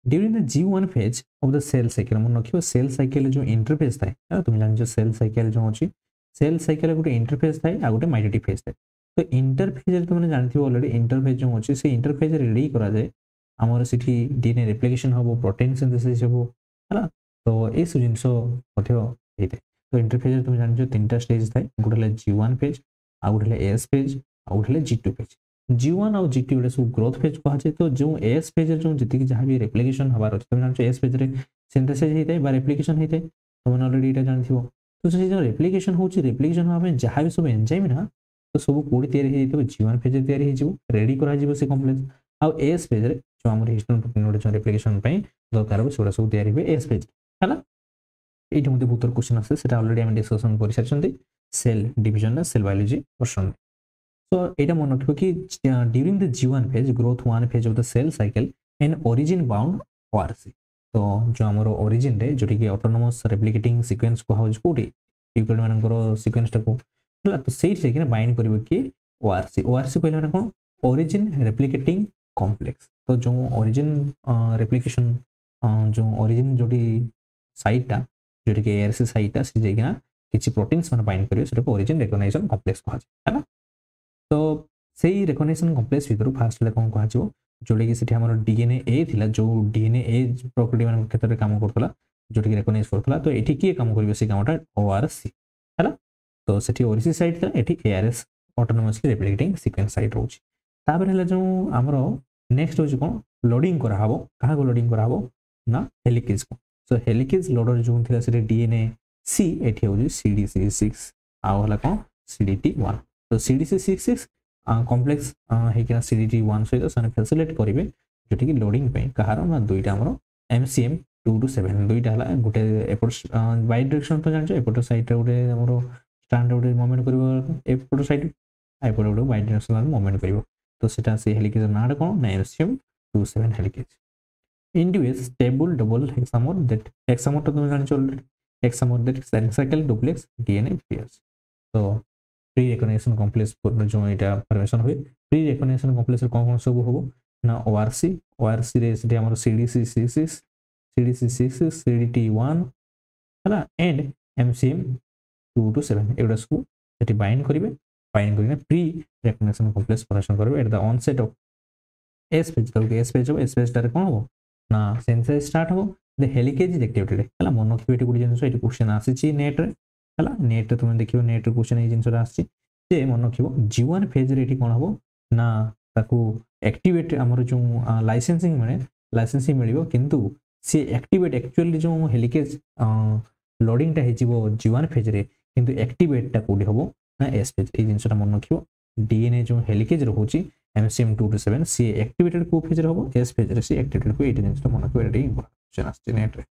Speaker 1: during the G1 phase of the cell cycle मन रखियो सेल साइकिल जो इंटरफेस थाए तुम जान जो सेल साइकिल जो अछि सेल साइकिल गोटे इंटरफेस थाए आ गोटे माइटोटिक फेज थाए तो इंटरफेज तुमने जानथियो ऑलरेडी इंटरफेज जो अछि से इंटरफेज रेडी करा जाए हमर सिटी डीएनए रेप्लिकेशन हबो प्रोटीन सिंथेसिस हबो हला तो ए सब जिंसो मथयो हेते तो इंटरफेज तुम जान जो 3टा स्टेज थाए गोटे G1 फेज आ गोटे S फेज आ गोटे G2 फेज G1 और G2 गोटे सब ग्रोथ फेज कहुए तो जो एस फेज जो जी जहाँ भी रेप्लिकेशन हबार अच्छे तुम जान एस फेज सिंथेसिस होता है रेप्लिकेशन होता है तुम ऑलरेडी ये जान तो से जो रेप्लिकेशन होची रेप्लिकेशन होगा जहाँ भी सब एंजाइम ना तो सब कोड़ी तैयारी हो G1 फेज तैयारी हो रेडी करा से कम्प्लेक्स आउ एस फेज जो आम हिस्टोन प्रोटीन जो रेप्लिकेशन दरकार हो से सब तैयारी हुए एस फेज है ये बहुत क्वेश्चन आसे ऑलरेडी आम डिस्कसन कर सारी cell division cell biology portion So, এটা মনে রাখবে কি during the G1 phase, growth 1 phase of the cell cycle, an origin bound ORC. तो जो हमरो origin रे जोटी कि autonomous replicating sequence को हाउस कोठी यूकैरियोट मानकर sequence टाको हला तो सेही से कि बाइंड करबो कि ORC कहले माने कोन origin replicating complex तो जो origin replication जो origin जोटी साइट टा जोटी कि ARC साइट टा से जेकिना किछि प्रोटीन्स माने बाइंड करियो सेटा origin recognition complex कहा है ना तो सही रेकग्निशन कम्प्लेक्स भीतर फास्ट कौन कह जोटा कि डीएनए ए थिला जो डीएनए ए प्रॉपर्टी मान क्षेत्र में काम करथला जोटा कि रेकग्नाइज करथला तो एठी किए काम करियो से कामटा ओआरसी हैला तो सेठी ओआरसी साइट था एठी ARS autonomously replicating sequence site होची तापर हला जो हमरो नेक्स्ट होची कोन लोडिंग करा हबो कहा को लोडिंग करा हबो ना हेलिकेज को सो हेलिकेज लोडर जो थिला से डीएनए सी एठी होची सीडीसी6 आ हला कोन सीडीटी1 तो CDC66 कॉम्प्लेक्स हेकिना CDT1 सहित सने फैसिलिटेट करिवे जोटी कि लोडिंग पे कहार ना दुईटा हमरो MCM 2 to 7 दुईटा हला गुटे एपोर्ट वाई डायरेक्शन तो जानछो एपोर्ट साइड रे गुटे हमरो स्टैंड गुटे मूवमेंट करिवो एपोर्ट साइड एपोर्ट गुटे वाई डायरेक्शनल मूवमेंट करिवो तो सेटा से हेलिकेज नाड कोन ना MCM 27 helicase individual stable double hexamer that hexamer तो तुम जानछो hexamer that cycle duplex DNA pairs तो प्री रेकग्निशन कॉम्प्लेक्स जो एटा फॉर्मेशन हुए प्री रेकग्निशन कॉम्प्लेक्स कौन कौन सब होबो ना ओआरसी रे से हमर CDC66 CDT1 हला एंड MCM 2 to 7 एडा सब सेठी बाइंड करिवे बाइंड करिने प्री रेकग्निशन कॉम्प्लेक्स फॉर्मेशन करिवे at the onset of S phase तो एस फेज टारे कोन हो ना सेंसर स्टार्ट हो द हेलिकेज एक्टिविटी रे हला मन एक्टिविटी गुडी जन एटी क्वेश्चन आसी नेट रे हला नेट तुम देखियो नेट क्वेश्चन ए जिंसरा आसी जे मन रखिबो G1 फेज रे एठी कोन हबो ना ताकू एक्टिवेट हमर जो लाइसेंसिंग माने लाइसेंस मिलिबो किंतु सी एक्टिवेट एक्चुअली जो हेलिकेज लोडिंग टा हेजिबो G1 फेज रे किंतु एक्टिवेट टा कोडी हबो ना S फेज ए जिंसटा मन रखियो डीएनए जो हेलिकेज रहउची MCM227 सी एक्टिवेटेड को फेज रे हबो S फेज रे सी एक्टिवेटेड को एटा जिंसटा मन रखियो एटा इंपोर्टेंट आस्ते नेट रे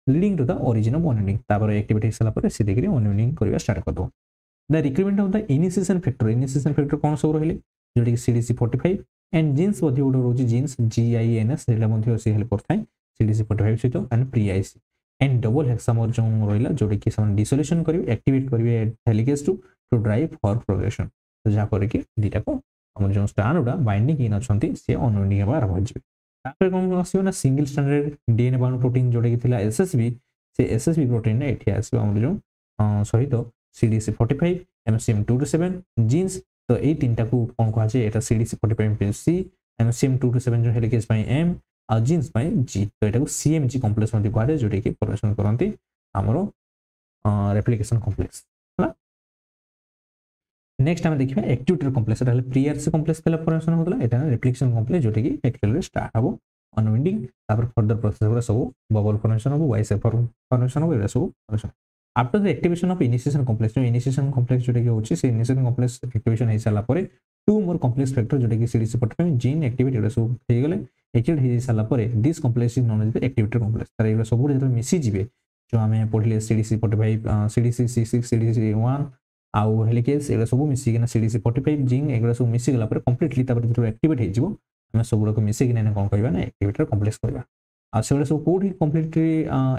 Speaker 1: leading to the origin of unwinding तापर एक्टिवेट हिसला पर सी देखि अनविंडिंग करबा स्टार्ट कर दो the requirement of the initiation factor कोन सब रहले जोटी CDC 45 एंड जीन्स मध्ये उडो रोजी जीन्स GINS एला मध्ये से हेल्प करथाय CDC 45 सहित and pre IC and double hexamer जो रहिला जोटी कि सम डिसोल्यूशन करिवे एक्टिवेट करिवे helicase to drive for progression तो जा करे कि डीटा को हम जो स्ट्रैंड उडा बाइंडिंग इन अछंती से अनविंडिंग हेबा आरंभ होजिबे तापर कोन आसीबो ना single stranded DNA bound protein जोटी कि थिला SSB से SSB प्रोटीन ने एठी आसीबो हम जो सहित CDC 45 MCM227 जीन्स तो ए तीनटा को कोन कहा जे एटा CDC 45 पे C MCM227 जो हेलिकेज पाई M आ जीन्स पाई G तो एटा को CMG कॉम्प्लेक्स मध्ये कहा जे जोटी कि फॉर्मेशन करंती हमरो रेप्लिकेशन कॉम्प्लेक्स हला नेक्स्ट हम देखिबा एक्टिवेटर कॉम्प्लेक्स रहले प्री आरसी कॉम्प्लेक्स पहला फॉर्मेशन होतला एटा रेप्लिकेशन कॉम्प्लेक्स जोटी कि एक्चुअली स्टार्ट हबो अनविंडिंग तापर फर्दर प्रोसेस गुला सब बबल फॉर्मेशन हबो वाइस फॉर्मेशन हबो एटा सब formation after the activation of initiation complex जो इनिशिएशन कॉम्प्लेक्स जोटे कि होची से इनिशिएशन कॉम्प्लेक्स एक्टिवेशन हे साला परे टू मोर कॉम्प्लेक्स फैक्टर जोटे कि CDC 45 जीन एक्टिवेट एटा सब हे गेले एक्टिवेट हे साला परे this complex is known as the activator complex तार एटा सब जेतो मिसी जिवे जो हमें पढले CDC 45 CDC 66 CDC 1 आउ हेलिकेज एटा सब मिसी केना CDC 45 जीन एगरा सब मिसी गेला परे कंप्लीटली तापर जेतो एक्टिवेट हे जिवो हम सब गुडा को मिसी केना कोन कहबा ना एक्टिवेटर कॉम्प्लेक्स कहबा आ सेगरा सब कोडी कंप्लीटली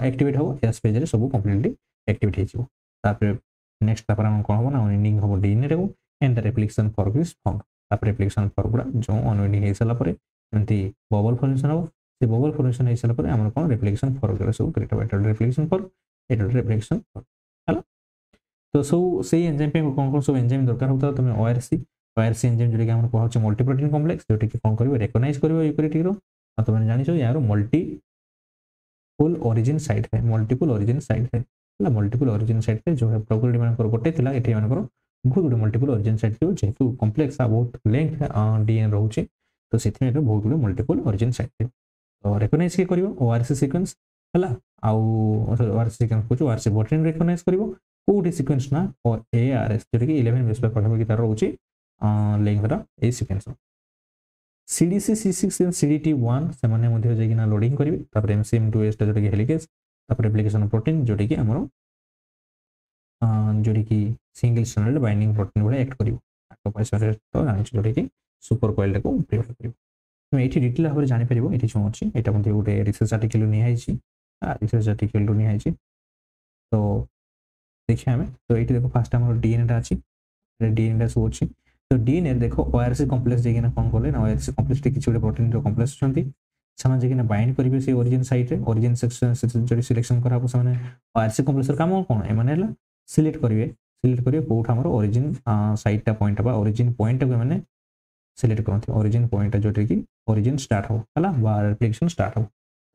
Speaker 1: एक्टिवेट हो एस पेज रे सब कंप्लीटली एक्टिवेट हे जिवो तापर नेक्स्ट तापर हम कोन हो ना अनविंडिंग हो डीएनए रे and the replication form is found तापर रेप्लिकेशन फॉर्म गुडा जो अनविंडिंग हे सला परे एंती बबल फॉर्मेशन हो से बबल फॉर्मेशन हे सला परे हमर कोन रेप्लिकेशन फॉर्म गुडा सब क्रिएट हो एटा रेप्लिकेशन फॉर्म एटा रेप्लिकेशन फॉर्म हला तो सो से एंजाइम पे कोन सब एंजाइम दरकार होता तमे ORC एंजाइम जोटे कि हमर कहउछ मल्टी प्रोटीन कॉम्प्लेक्स जोटे कि कोन करिवो रिकॉग्नाइज करिवो यूकैरियोटिक रो आ तमे जानि छो यार मल्टीपल ओरिजिन साइट है मल्टीपल ओरिजिन साइट है मल्टीपल ओरिजिन साइट जो है प्रोबेबिलिटी मान गोटे थिला एठी मान बहुत गुड मल्टीपल ओरिजिन साइट थियो जेतु कॉम्प्लेक्स आ बहुत लेंथ डीएनए रहउची तो सेथि में बहुत गुड मल्टीपल ओरिजिन साइट थियो तो रिकॉग्नाइज के करिवो ORC सीक्वेंस हला आउ ORC सीक्वेंस को ORC प्रोटीन रिकॉग्नाइज करिवो कोडी सीक्वेंस ना और ARS जेटे कि 11 बेस पे पढ़ाबो कि तार रहउची लेंथ रा ए सीक्वेंस CDC 66 एंड CDT1 से माने मध्ये जे कि ना लोडिंग करिवे तापर MCM2S ता जोटे कि हेलिकेज तापर रेप्लिकेशन प्रोटीन जोटे कि हमरो जोटे कि सिंगल स्ट्रैंडेड बाइंडिंग प्रोटीन वाला एक्ट करिवो आटो पैसा तो जानि जोटे कि सुपर कॉइल को प्रिपेयर करिवो तो एठी डिटेल भाबरे जानि परिवो एठी जो अछि एटा मध्ये गोटे रिसर्च आर्टिकल नि आइछि रिसर्च आर्टिकल नि आइछि तो देखिए हमें तो एठी देखो फास्ट हमरो डीएनए टा अछि डीएनए टा सो अछि तो डीएनए देखो ORC कॉम्प्लेक्स जे कि ना कोन कोले ना ORC कॉम्प्लेक्स टे किछि गोटे प्रोटीन रो कॉम्प्लेक्स छथि समान जे कि ना बाइंड करिवे से ओरिजिन साइट रे ओरिजिन सेक्शन जो सिलेक्शन करा समान ORC कॉम्प्लेक्स रो काम कोन ए माने सिलेक्ट करिवे कोठ हमर ओरिजिन साइट टा पॉइंट बा ओरिजिन पॉइंट को माने सिलेक्ट करथि ओरिजिन पॉइंट जोटे कि ओरिजिन स्टार्ट हो हला बा रेप्लिकेशन स्टार्ट हो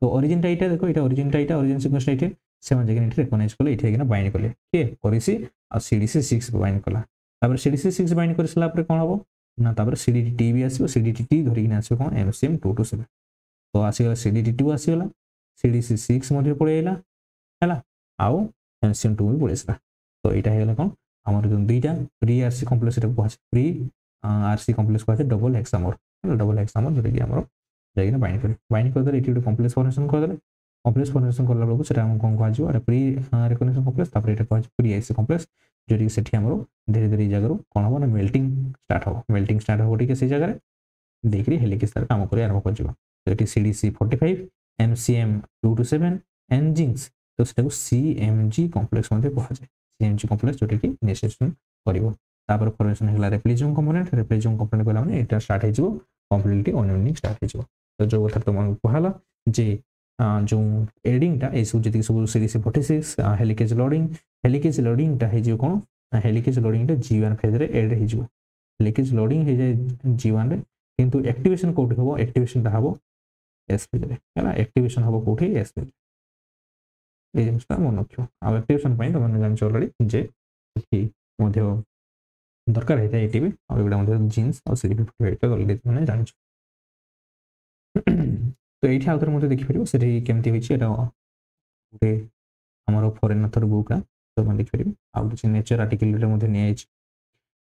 Speaker 1: तो ओरिजिन टा इटा देखो इटा ओरिजिन सीक्वेंस टा इटे सेवन जे कि रिकॉग्नाइज करले इटे कि ना बाइंड करले ठीक ORC आ CDC 6 बाइंड कला तापर CDC 6 बाइंड कर सला पर कोन हबो ना तापर CDT भी आसीबो CDT धरि कि आसीबो कोन MCM227 तो आसीगला CDT2 आसीगला CDC 6 मध्ये पळेला हला आउ MCM2 भी पळेसला तो एटा हेला कोन हमर जो दुईटा प्री आरसी कॉम्प्लेक्स एटा कहै प्री आरसी कॉम्प्लेक्स कहै डबल हेक्सामर जोटे कि हमर जाइना बाइंड कर दे एटी कॉम्प्लेक्स फॉर्मेशन कर दे कॉम्प्लेक्स फॉर्मेशन करला बेलू सेटा हम कोन कहै जो प्री रिकॉग्निशन कॉम्प्लेक्स तापर एटा कहै प्री आरसी कॉम्प्लेक्स जोटे कि सेठी हमर धीरे धीरे जगह कोन हो ना मेल्टिंग स्टार्ट हो ठीक से जगह देखि हेलिकेज तार काम करे आरंभ कर जिवो तो eighty CDC 45 MCM227 and jeans तो सेटा को CMG कॉम्प्लेक्स मध्ये कहै छै CMG कॉम्प्लेक्स जोटे कि इनिशिएशन करिवो तापर फॉर्मेशन हला रेप्लिकेशन कंपोनेंट कहला माने एटा स्टार्ट हे जिवो कंप्लीटली अनविंडिंग स्टार्ट हे जिवो तो जो कथा तो मन कहला जे जो एडिंग टा ए सब जति सब CDC 46 हेलिकेज लोडिंग टा हे जिवो कोन हेलिकेज लोडिंग टा G1 फेज रे एड हे जिवो हेलिकेज लोडिंग हे जाय G1 रे किंतु एक्टिवेशन कोड होबो एक्टिवेशन टा हबो S फेज रे हला एक्टिवेशन हबो कोठी S फेज ए जिनिसटा मन रखियो आ एक्टिवेशन पई तो मन जान ऑलरेडी जे कि मध्ये दरकार है एटी भी और एगुडा मध्ये जीन्स और CDP 45 ऑलरेडी माने जान तो ये आउथरे मते देखि परिबो सेठी केमती होइछि एटा गोटे हमर फॉरेन अथर बुकरा तो मैं देखि परिबो आ किछि नेचर आर्टिकल रे मते नै आइछि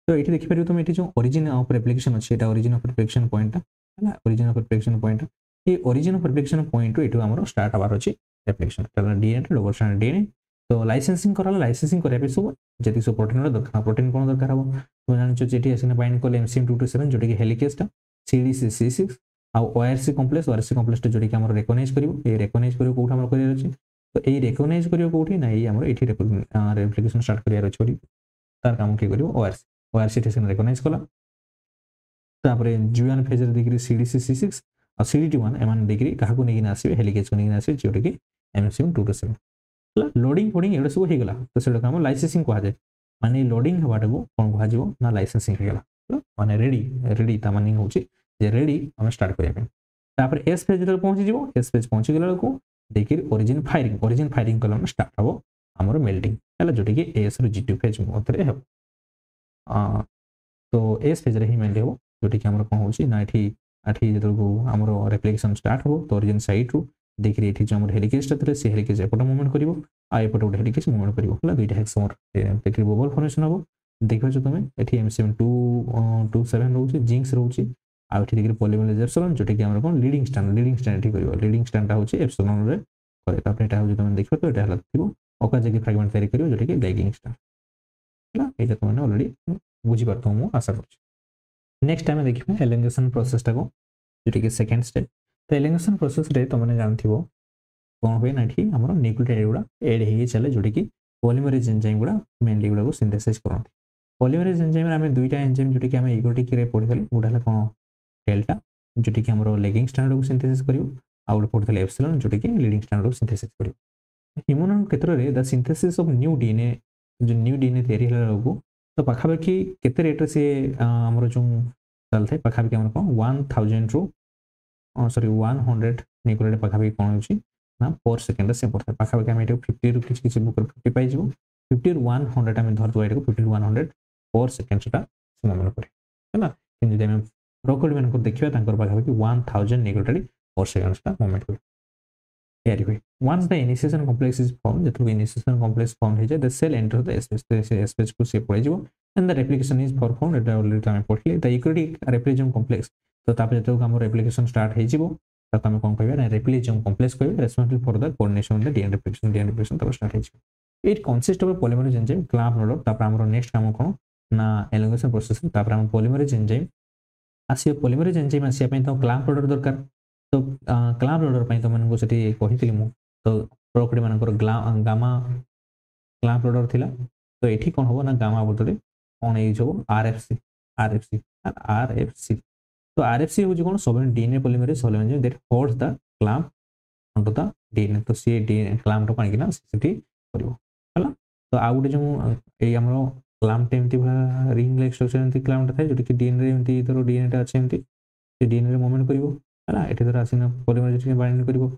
Speaker 1: तो ये देखि परिबो तुम एठी जो ओरिजिन ऑफ रिफ्लेक्शन अछि एटा ओरिजिन ऑफ रिफ्लेक्शन पॉइंट है ओरिजिन ऑफ रिफ्लेक्शन पॉइंट ये ओरिजिन ऑफ रिफ्लेक्शन पॉइंट एठो हमर स्टार्ट आबार अछि रिफ्लेक्शन एटा डीएनए लोअर स्टैंडर्ड डीएनए तो लाइसेंसिंग कराला लाइसेंसिंग करे पे सब जति सब प्रोटीन दरकार प्रोटीन कोन दरकार हो तो जानिछ जेठी आसिना बाइंड कोले एमसीएम 227 जोटी के हेलिकेस टा सीडीसी6 आ ओआरसी कॉम्प्लेक्स जोटी के हमर रिकॉग्नाइज करिवो ए रिकॉग्नाइज करिवो कोठा हमर करियर अछि तो ए रिकॉग्नाइज करिवो कोठी नै हमर एठी रेप्लिकेशन स्टार्ट करियर अछि ओरी तार काम के करिवो ओआरसी टेसन रिकॉग्नाइज कला तापरे जुएन फेज रे डिग्री सीडीसी6 और सीडीटी1 एमान डिग्री काहा को नेगिना आसीबे हेलिकेस को नेगिना आसीबे जोटी के एमसीएम 227 लोडिंग फोडिंग एडा सब हेगला तो सेडा काम लाइसेंसिंग को जाए माने लोडिंग हवाटा को कोन को जिवो ना लाइसेंसिंग हेगला माने रेडी ता माने होची जे रेडी हम स्टार्ट करिया पे तापर एस फेज रे पहुंची जिवो एस फेज पहुंची गेला को देखि ओरिजिन फायरिंग कलम स्टार्ट हबो हमर मेल्टिंग हला जोटी के एस रो जी2 फेज मथरे हबो तो एस फेज रे ही मेल्ट हबो जोटी के हमर कोन होची ना एठी जेतल को हमर रेप्लिकेशन स्टार्ट हबो तो ओरिजिन साइड रो देखि एठी जो हमर हेलिकेस ता से हेलिकेस एपट मूवमेंट करिवो आ एपट उठ हेलिकेस मूवमेंट करिवो हला दुईटा हेक्सोमर देखि बबल फॉर्मेशन हबो देखिबो जो तुमे एठी एमसीएम 227 रहउची जिंक्स रहउची आ एठी देखि पॉलीमरेज एप्सिलॉन जोटी के हमर कोन लीडिंग स्टैंड एठी करिवो लीडिंग स्टैंड ता होची एप्सिलॉन रे करे तापर एटा हो तुमे देखिबो तो एटा हला थिबो ओका जगह फ्रैगमेंट तयारी करिवो जोटी के लैगिंग स्टैंड हला एटा तुमे ऑलरेडी बुझी परतो मु आशा करछि नेक्स्ट टाइम देखिबो एलिंगेशन प्रोसेस टा को जोटी के सेकंड स्टेप तो एलिंगेशन प्रोसेस रे तुमने जानथिबो कोन होय ना एठी हमर न्यूक्लियोटाइड गुडा ऐड हे चले जोटी की पॉलीमरेज एंजाइम गुडा मेनली गुडा को सिंथेसाइज करथि पॉलीमरेज एंजाइम रे हमें दुईटा एंजाइम जोटी की हमें इगोटिक रे पढिथले गुडा हला कोन डेल्टा जोटी की हमर लेगिंग स्टैंडर्ड को सिंथेसाइज करियो आ गुडा पढिथले एप्सिलॉन जोटी की लीडिंग स्टैंडर्ड को सिंथेसाइज करियो ह्यूमन क्षेत्र रे the synthesis of new DNA जो न्यू डीएनए तयारी हला लोगो तो पाखाबाकी केते रेट रे से हमर जो चलथे पाखाबाकी हमर कोन 1000 रो सॉरी 100 न्यूक्लियोटाइड पाखाबाकी कोन होची ना पर सेकंड से पड़ता पाखाबाकी हम एटा 50 रो किछ बुक 50 पाइ जिवो 50 100 हम धर दो एटा को 50 100 पर सेकंड सेटा मूवमेंट करे हैना कि जे हम ब्रोकोली मन को देखिबा तांकर पाखाबाकी 1000 न्यूक्लियोटाइड पर सेकंड सेटा मूवमेंट करे तयारी होय once the initiation complex is formed Jat initiation complex formed हे जाय the cell enter the space को से पड़े जिवो and the replication is performed Etah already हम पढ़ले the eukaryotic replication complex तो तापर जत हम रेप्लिकेशन स्टार्ट हे जिवो ताको हम कोन कहबे ना रेप्लिकेशन कॉम्प्लेक्स कहबे responsible for the coordination of the DNA replication तब स्टार्ट हे जिवो it consist of polymerase enzyme clamp node तापर हमर नेक्स्ट काम कोन ना एलिंगेशन प्रोसेस तापर हम पॉलीमरेज एंजाइम आसी पॉलीमरेज एंजाइम आसी पे तो क्लैंप नोड दरकार तो क्लैंप नोड पे तो मन को सेठी कहितली मु तो प्रोकडी मानकर गामा क्लैंप नोड थिला तो एठी कोन होबो ना गामा बदले कोन ए जो आरएफसी तो आरएफसी हो कोन सब डीएनए पॉलीमरेज सब enzyme that holds the clamp on the DNA तो सी डीएनए क्लैंप तो कानी ना सेठी करिवो हला तो आ गुटे जो ए हमरो क्लैंप टेमती रिंग लाइक स्ट्रक्चर एमती क्लैंप थाय जो कि डीएनए एमती तो डीएनए टा अछि एमती से डीएनए रे मूवमेंट करिवो हला एठी धर आसिना पॉलीमरेज के बाइंड करिवो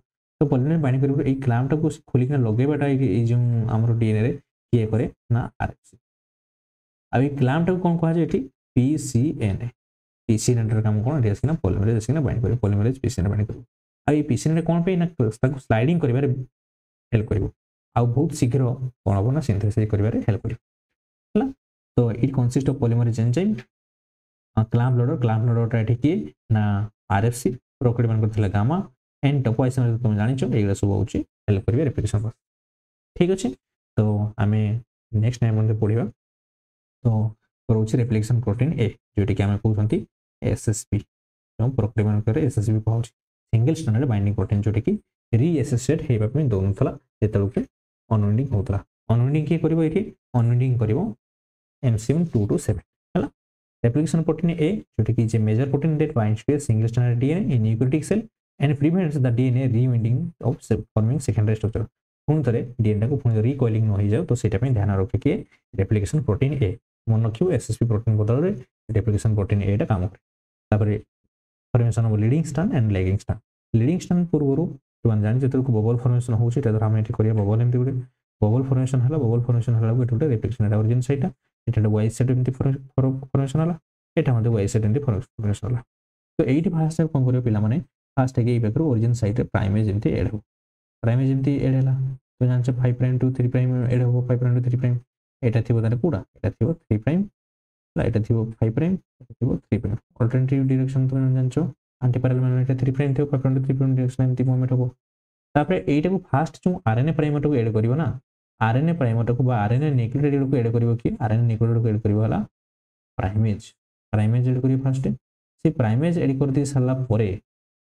Speaker 1: तो पॉलीमरेज बाइंड करिवो ए क्लैंप टा को खोली के लगेबाटा ए जो हमरो डीएनए रे किए करे ना आरएफसी अभी क्लैंप टा कोन कहा जे एठी पीसीएनए पीसीएनए काम कोन एठी आसिना पॉलीमरेज आसिना बाइंड करिवो पॉलीमरेज पीसीएनए बाइंड करिवो आ ए पीसीएनए कोन पे ना ताको स्लाइडिंग करिबारे हेल्प करिवो आ बहुत शीघ्र कोन होबो ना सिंथेसाइज करिबारे हेल्प करिवो हला तो it consist of polymerase enzyme clamp node टा एठी की ना आरएफसी प्रोकडी मान करथिला गामा एंड टॉपोइसन तुम जानि छ एगला सब होची हेल्प करिवे रेप्लिकेशन पर ठीक अछि तो हमें नेक्स्ट टाइम में पढिबा तो रोची रेप्लिकेशन प्रोटीन ए जोटी कि हमें कहउछंती एसएसपी जो प्रोकडी मान करे एसएसपी कहउछ सिंगल स्ट्रैंडेड बाइंडिंग प्रोटीन जोटी कि रीएसोसिएट हेबा पे दोनथला जेतल के अनवाइंडिंग होतला अनवाइंडिंग के करिवो एठी अनवाइंडिंग करिवो एमसीएम 227 हला रेप्लिकेशन प्रोटीन ए जोटी कि जे major protein that binds to a single stranded DNA in eukaryotic cell and prevents the DNA rewinding of forming secondary structure पुन तरे डीएनए को पुन रिकॉइलिंग न हो जाओ तो सेटा पे ध्यान रखे कि रेप्लिकेशन प्रोटीन ए मन रखियो एसएसपी प्रोटीन बदल रे रेप्लिकेशन प्रोटीन ए टा काम करे तापर formation of leading strand and lagging strand leading strand पूर्वरु तुम जानि जेतल को बबल फॉर्मेशन होउची त हम एठी करिया बबल एमती गुटे बबल फॉर्मेशन हला गुटे रेप्लिकेशन एटा origin side iota y side एमती फॉर्मेशन हला एटा मते वाई साइड एमती फॉर्मेशन हला तो एठी भाषा कोन करियो पिला माने फास्ट है कि ओरिजिन साइड रे प्राइमेज जेमती ऐड हो प्राइमेज जेमती ऐड हैला तो जानछ 5 प्राइम टू 3 प्राइम ऐड हो 5 प्राइम टू 3 प्राइम एटा थिबो ताने कोडा एटा थिबो 3 प्राइम एटा थिबो 5 प्राइम एटा थिबो 3 प्राइम अल्टरनेटिव डायरेक्शन तो जानछ एंटी पैरेलल में एटा 3 प्राइम थिबो 5 प्राइम टू 3 प्राइम डायरेक्शन एमती मूवमेंट हो तापर एटा को फास्ट जो आरएनए प्राइमर को ऐड करिवो ना आरएनए प्राइमर को बा आरएनए न्यूक्लियोटाइड को ऐड करिवो कि आरएनए न्यूक्लियोटाइड को ऐड करिवो हला प्राइमेज प्राइमेज ऐड करिवो फास्ट से प्राइमेज ऐड कर दी सरला परे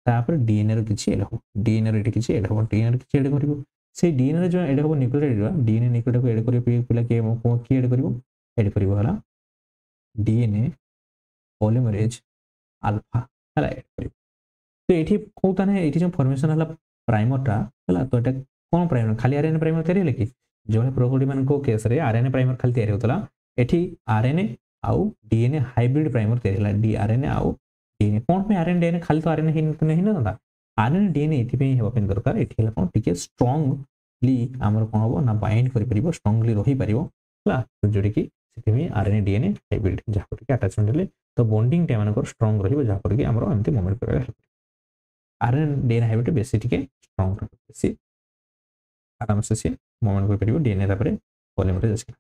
Speaker 1: तापर डीएनए रो किछि ऐड हो डीएनए रो किछि ऐड हो डीएनए रो किछि ऐड करिवो से डीएनए जो ऐड हो न्यूक्लियोटाइड डीएनए न्यूक्लियोटाइड को ऐड करिवो पिला के ऐड करिवो ऐड करिवो हला डीएनए पॉलीमरेज अल्फा हला ऐड करिवो तो एठी कोताने एठी जो फॉर्मेशन हला प्राइमर टा हला तो एटा कोन प्राइमर खाली आरएनए प्राइमर तयारी हले कि जो प्रोकोडी मान को केस रे आरएनए प्राइमर खाली तयारी होतला एठी आरएनए आउ डीएनए हाइब्रिड प्राइमर तयारी हला डीआरएनए आउ डीएनए कोन पे आरएनए डीएनए खाली तो आरएनए हिन तो नहीं ना आरएनए डीएनए एथि पे हेबा पेन दरकार एठी हला कोन टिके स्ट्रांगली हमर कोन होबो ना बाइंड करि परिबो स्ट्रांगली रही परिबो हला तो जोडी की सेति में आरएनए डीएनए हाइब्रिड जा कर के अटैचमेंट ले तो बॉन्डिंग टे मानकर स्ट्रांग रहिबो जा कर के हमर एमती मूवमेंट करे आरएनए डीएनए हाइब्रिड बेसी टिके स्ट्रांग रहिबो बेसी आराम से से मूवमेंट कर परिबो डीएनए तापरे पॉलीमरेज अछि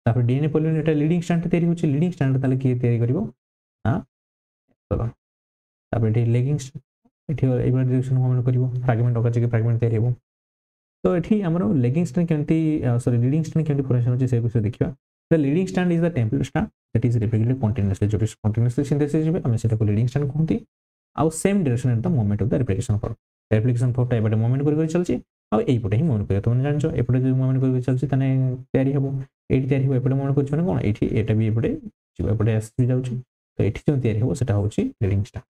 Speaker 1: तापर डीएनए पॉलीमरेज एटा लीडिंग स्ट्रैंड तयारी होछि लीडिंग स्ट्रैंड ताले के तयारी करिवो हां चलो तापर एठी लेगिंग एठी एबा डायरेक्शन मूवमेंट करिवो फ्रैगमेंट ओका जे फ्रैगमेंट तयारी हेबो तो एठी हमरो लेगिंग स्ट्रैंड केमती सॉरी लीडिंग स्ट्रैंड केमती फॉर्मेशन होछि से विषय देखिबा the leading strand is the template strand that is repeated continuously जो कंटीन्यूअसली सिंथेसिस जेबे हम सेटा को लीडिंग स्ट्रैंड कहंती आउ same direction in the movement of the replication form replication form एबे मूवमेंट करि चलछि आ एई पटे ही मूवमेंट करियो तुम जानछो एपटे जो मूवमेंट करि चलछि तने तयारी हेबो एठी तयारी हेबो एपटे मूवमेंट करछ माने कोन एठी एटा भी एपटे जिबो एपटे आसी जाउछि तो एठी जो तयारी हेबो सेटा होछि लीडिंग स्ट्रैंड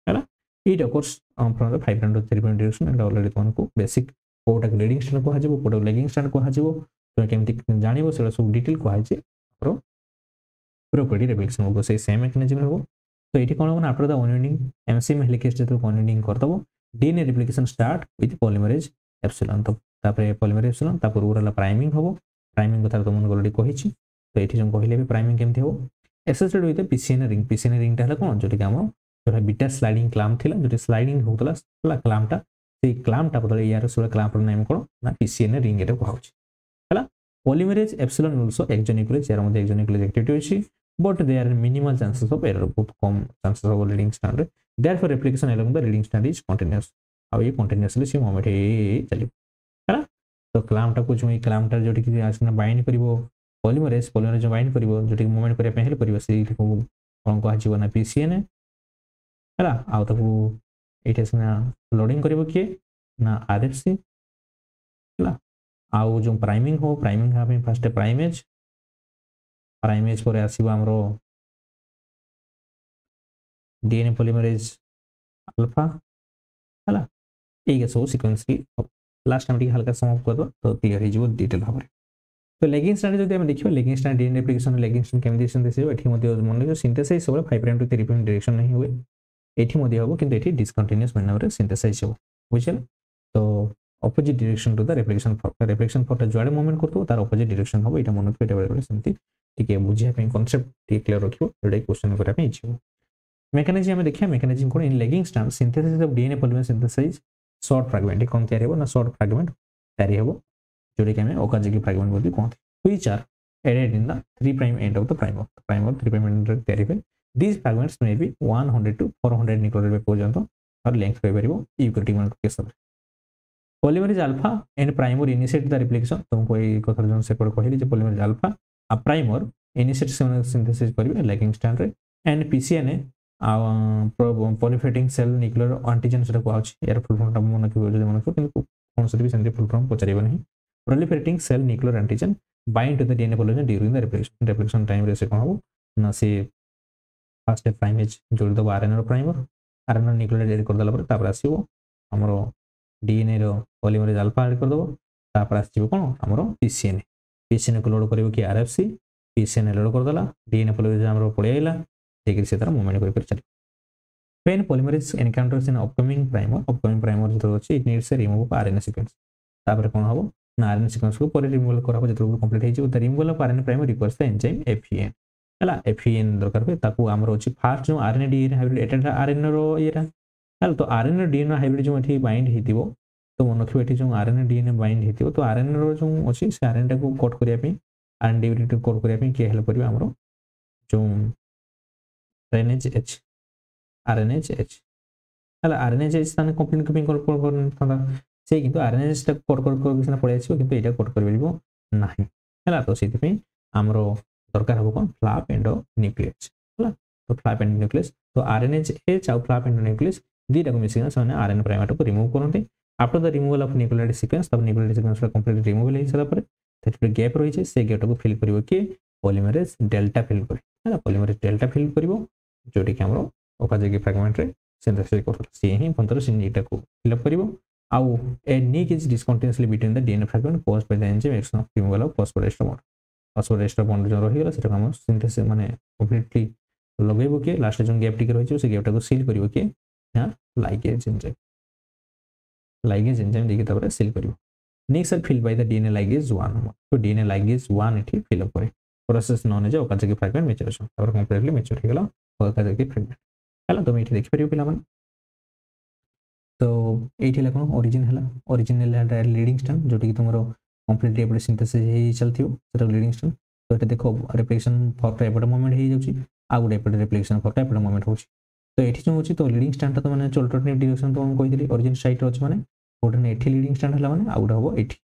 Speaker 1: हैला it of course from the 5 to 3 direction and already तुमको बेसिक कोटा लीडिंग स्ट्रैंड को हाजिबो कोटा लेगिंग स्ट्रैंड को हाजिबो तो केमति जानिबो सेटा सब डिटेल को हाइछि प्रो प्रॉपर्टी रेप्लिकेशन होबो से सेम मैकेनिज्म होबो तो एठी कोन होबो after the unwinding MCM helicase जतो अनवाइंडिंग करतबो DNA replication start with polymerase epsilon तो तापर पॉलीमरेज एप्सिलॉन तापर उरला प्राइमिंग होबो प्राइमिंग कथा तो मन ऑलरेडी कहिछि तो एठी जो कहिले भी प्राइमिंग केमति होबो एसोसिएटेड विथ पीसीएन रिंग ता हला कोन जोटी हमर जोटा बीटा स्लाइडिंग क्लैंप थिला जोटी स्लाइडिंग होतला हला क्लैंप ता से क्लैंप ता बदले यार सोला क्लैंप रो नाम कोन ना पीसीएन रिंग एटा कहउछि हला पॉलीमरेज एप्सिलॉन आल्सो एक्सोन्यूक्लियस यार मध्ये एक्सोन्यूक्लियस एक्टिविटी होछि but there are minimal chances of error बहुत कम chances of leading strand therefore replication along the leading strand is continuous अब ये continuously से मूवमेंट चली है ना तो क्लैंप टा कुछ में क्लैंप टा जोटी कि आसना बाइंड करिवो पॉलीमरेज जो बाइंड करिवो जोटी मूवमेंट करे पे हेल्प करिवो से को कोन को आजीव ना पीसीएन हैला आ ताको एटा सना लोडिंग करिवो के ना आरएफसी हैला आ जो प्राइमिंग हो प्राइमिंग हा पे फर्स्ट प्राइमेज प्राइमेज पर आसीबो हमरो डीएनए पॉलीमरेज अल्फा हला एगे सो सीक्वेंस की लास्ट टाइम हल्का सम कर दो तो क्लियर हो जिवो डिटेल भाबरे तो लेगिंग स्ट्रैंड जदि हम देखियो lagging strand DNA replication lagging strand केमि सिंथेसिस हो एठी मध्ये मन जो सिंथेसाइज सब 5 प्राइम टू 3 प्राइम डायरेक्शन नहीं हुए एठी मध्ये होबो किंतु एठी डिसकंटीन्यूअस मैनर रे सिंथेसाइज हो बुझिल तो opposite direction to the replication form जोडे मूवमेंट करतो तार ऑपोजिट डायरेक्शन होबो एटा मन पेटे बळे सेमति ठीक है बुझिया पे कांसेप्ट ठीक क्लियर रखियो जोडे क्वेश्चन करा पे इच्छो मैकेनिज्म में देखिया मैकेनिज्म कोन in lagging strand synthesis of DNA polymerase synthesise short fragment कोन तयारी हो ना शॉर्ट फ्रैगमेंट तयारी हो जोडे के हमें ओकाजिकी फ्रैगमेंट बोलती कोन which are added in the 3 prime end of the primer 3 prime end तयारी पे these fragments may be 100 to 400 nucleotide पर्यंत और लेंथ कहि परिबो यूकैरियोटिक मान केस सब polymerase alpha and primer initiate the replication तुमको ए कथा जन से कहली जे पॉलीमरेज अल्फा आ प्राइमर इनिशिएट सिंथेसिस करिवे लेगिंग स्ट्रैंड रे and PCN proliferating cell nuclear antigen से कहउछ यार फुल फॉर्म मन के जो मन को किंतु कोन से भी सेंटी फुल फॉर्म पचारिबो नहीं proliferating cell nuclear antigen bind to the DNA polymerase during the replication time रे से कोन हो ना से फर्स्ट प्राइमेज जोड़ दो RNA primer RNA nucleotide add कर दला पर तापर आसीबो हमरो डीएनए रो पॉलीमरेज अल्फा ऐड कर दबो तापर आसीबो कोन हमरो पीसीएन को लोड करिवो कि आरएफसी पीसीएन लोड कर दला डीएनए पॉलीमरेज हमरो पळे आइला ठीक से तरह मूवमेंट कर चली when polymerase encounters an upcoming primer जो अछि it needs remove RNA sequence तापर कोन हबो ना आरएनए सीक्वेंस को पर रिमूव करबो जतो कंप्लीट हे जे removal of RNA primer requires the enzyme FEN हला एफईएन दरकार पे ताकू हमरो अछि फास्ट जो आरएनए डीएनए हाइब्रिड एटा आरएनए रो येरा है तो आरएनए डीएनए हाइब्रिड जो एठी बाइंड हेतिबो तो मन रखिबो एठी जो आरएनए डीएनए बाइंड हेतिबो तो आरएनए रो जो अछि से आरएनए को कोड करिया पे आरएनए को कोड करिया पे के हेल्प करबे हमरो जो RNAGH RNAGH हला RNAGH ताने कंप्लीट कपिंग कोड था से किंतु RNAGH ता कोड सिना पळे आछिबो किंतु एटा कोड करबो नाही हला तो सेति पे हमरो दरकार हबो कोन फ्लैप एंड न्यूक्लियस हला तो फ्लैप एंड न्यूक्लियस तो RNAGH और फ्लैप एंड न्यूक्लियस दीटा को मिसिना सने RNA प्राइमेट को रिमूव करनते after the removal of nucleotide sequence तब न्यूक्लियोटाइड सीक्वेंस का कंप्लीट रिमूवल हे सला पर तेरे गैप रही छे से गैप को फिल करिवो कि पॉलीमरेज डेल्टा फिल करे हला पॉलीमरेज डेल्टा फिल करिवो जोटी कि हमरो ओकाजेगी फ्रैगमेंट रे सिंथेसिस करथला से ही पंतर से नीटा को फिल अप करिवो आउ a nick is discontinuously between the DNA fragment caused by the enzyme action of removal of phosphoester bond phosphoester bond जो रही गला सेटा हम सिंथेसिस माने कंप्लीटली लगेबो कि लास्ट जो गैप टिके रही से गैपटा को सील करिवो कि हां लाइगेज एंजाइम देखि तबरे सील करिवो next are fill by the DNA ligase 1 तो डीएनए लाइगेज 1 एठी फिल अप करे process known as Okazaki fragment maturation तबर कंप्लीटली मैच्योर हो गला ओकाजेगी फ्रैगमेंट हला तुम एठी देखि परियो पिला मन तो एठी ला कोन ओरिजिन हला ओरिजिन हला लीडिंग स्ट्रैंड जोटी कि तुमरो कंप्लीटली एपटे सिंथेसिस हे चलथियो सेटा लीडिंग स्ट्रैंड तो एटा देखो रेप्लिकेशन फॉर एपटे मोमेंट हे जाउची आ गुडे एपटे रेप्लिकेशन फॉर एपटे मोमेंट होची तो एठी जो होची तो लीडिंग स्ट्रैंड तो माने अल्टरनेटिव डायरेक्शन तो हम कहि दिली ओरिजिन साइड रो अछि माने गोटे एठी लीडिंग स्ट्रैंड हला माने आ गुडे हबो एठी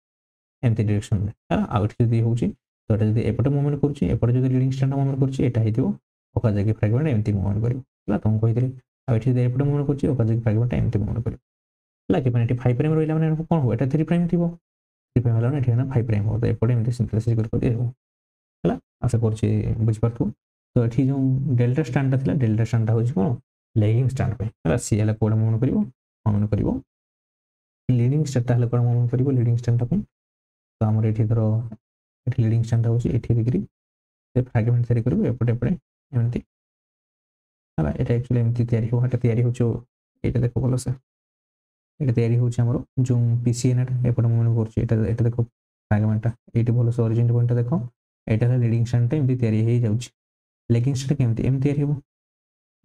Speaker 1: एमती डायरेक्शन रे हला आ एठी जदी होची तो एटा जदी एपटे मूवमेंट करची एपटे जदी लीडिंग स्ट्रैंड मूवमेंट करची एटा हेतिबो ओकाजेगी फ्रैगमेंट एमती मूवमेंट करिवो हला तुम कहि दिली आ एठी जदी एपटे मूवमेंट करची ओकाजेगी फ्रैगमेंट एमती मूवमेंट करिवो हला कि माने एठी 5 प्राइम रहिला माने कोन हो एटा 3 प्राइम थिबो 3 प्राइम हला माने एठी ना 5 प्राइम हो तो एपटे एमती सिंथेसिस कर देबो हला आशा करची बुझ पारथु तो एठी जो डेल्टा स्ट्रैंड थिला डेल्टा स्ट्रैंड होची कोन लैगिंग स्ट्रैंड पे हला सी हला कोड मूवमेंट करिवो लीडिंग स्ट्रैंड हला कोड मूवमेंट करिवो लीडिंग स्ट्रैंड पे तो हमर एठी धरो एठी लीडिंग स्ट्रैंड होची एठी डिग्री से फ्रैगमेंट तयारी करिवो एपटे एपटे एमती हला एटा एक्चुअली एमती तयारी हो हटा तयारी होचो एटा देखो बोलो से एटा तयारी होची हमरो जो पीसीएन एपटे मूवमेंट करची एटा देखो फ्रैगमेंट एटी बोलो से ओरिजिन पॉइंट देखो एटा ला लीडिंग स्ट्रैंड एमती तयारी हे जाउची लेगिंग स्ट्रैंड केमती एमती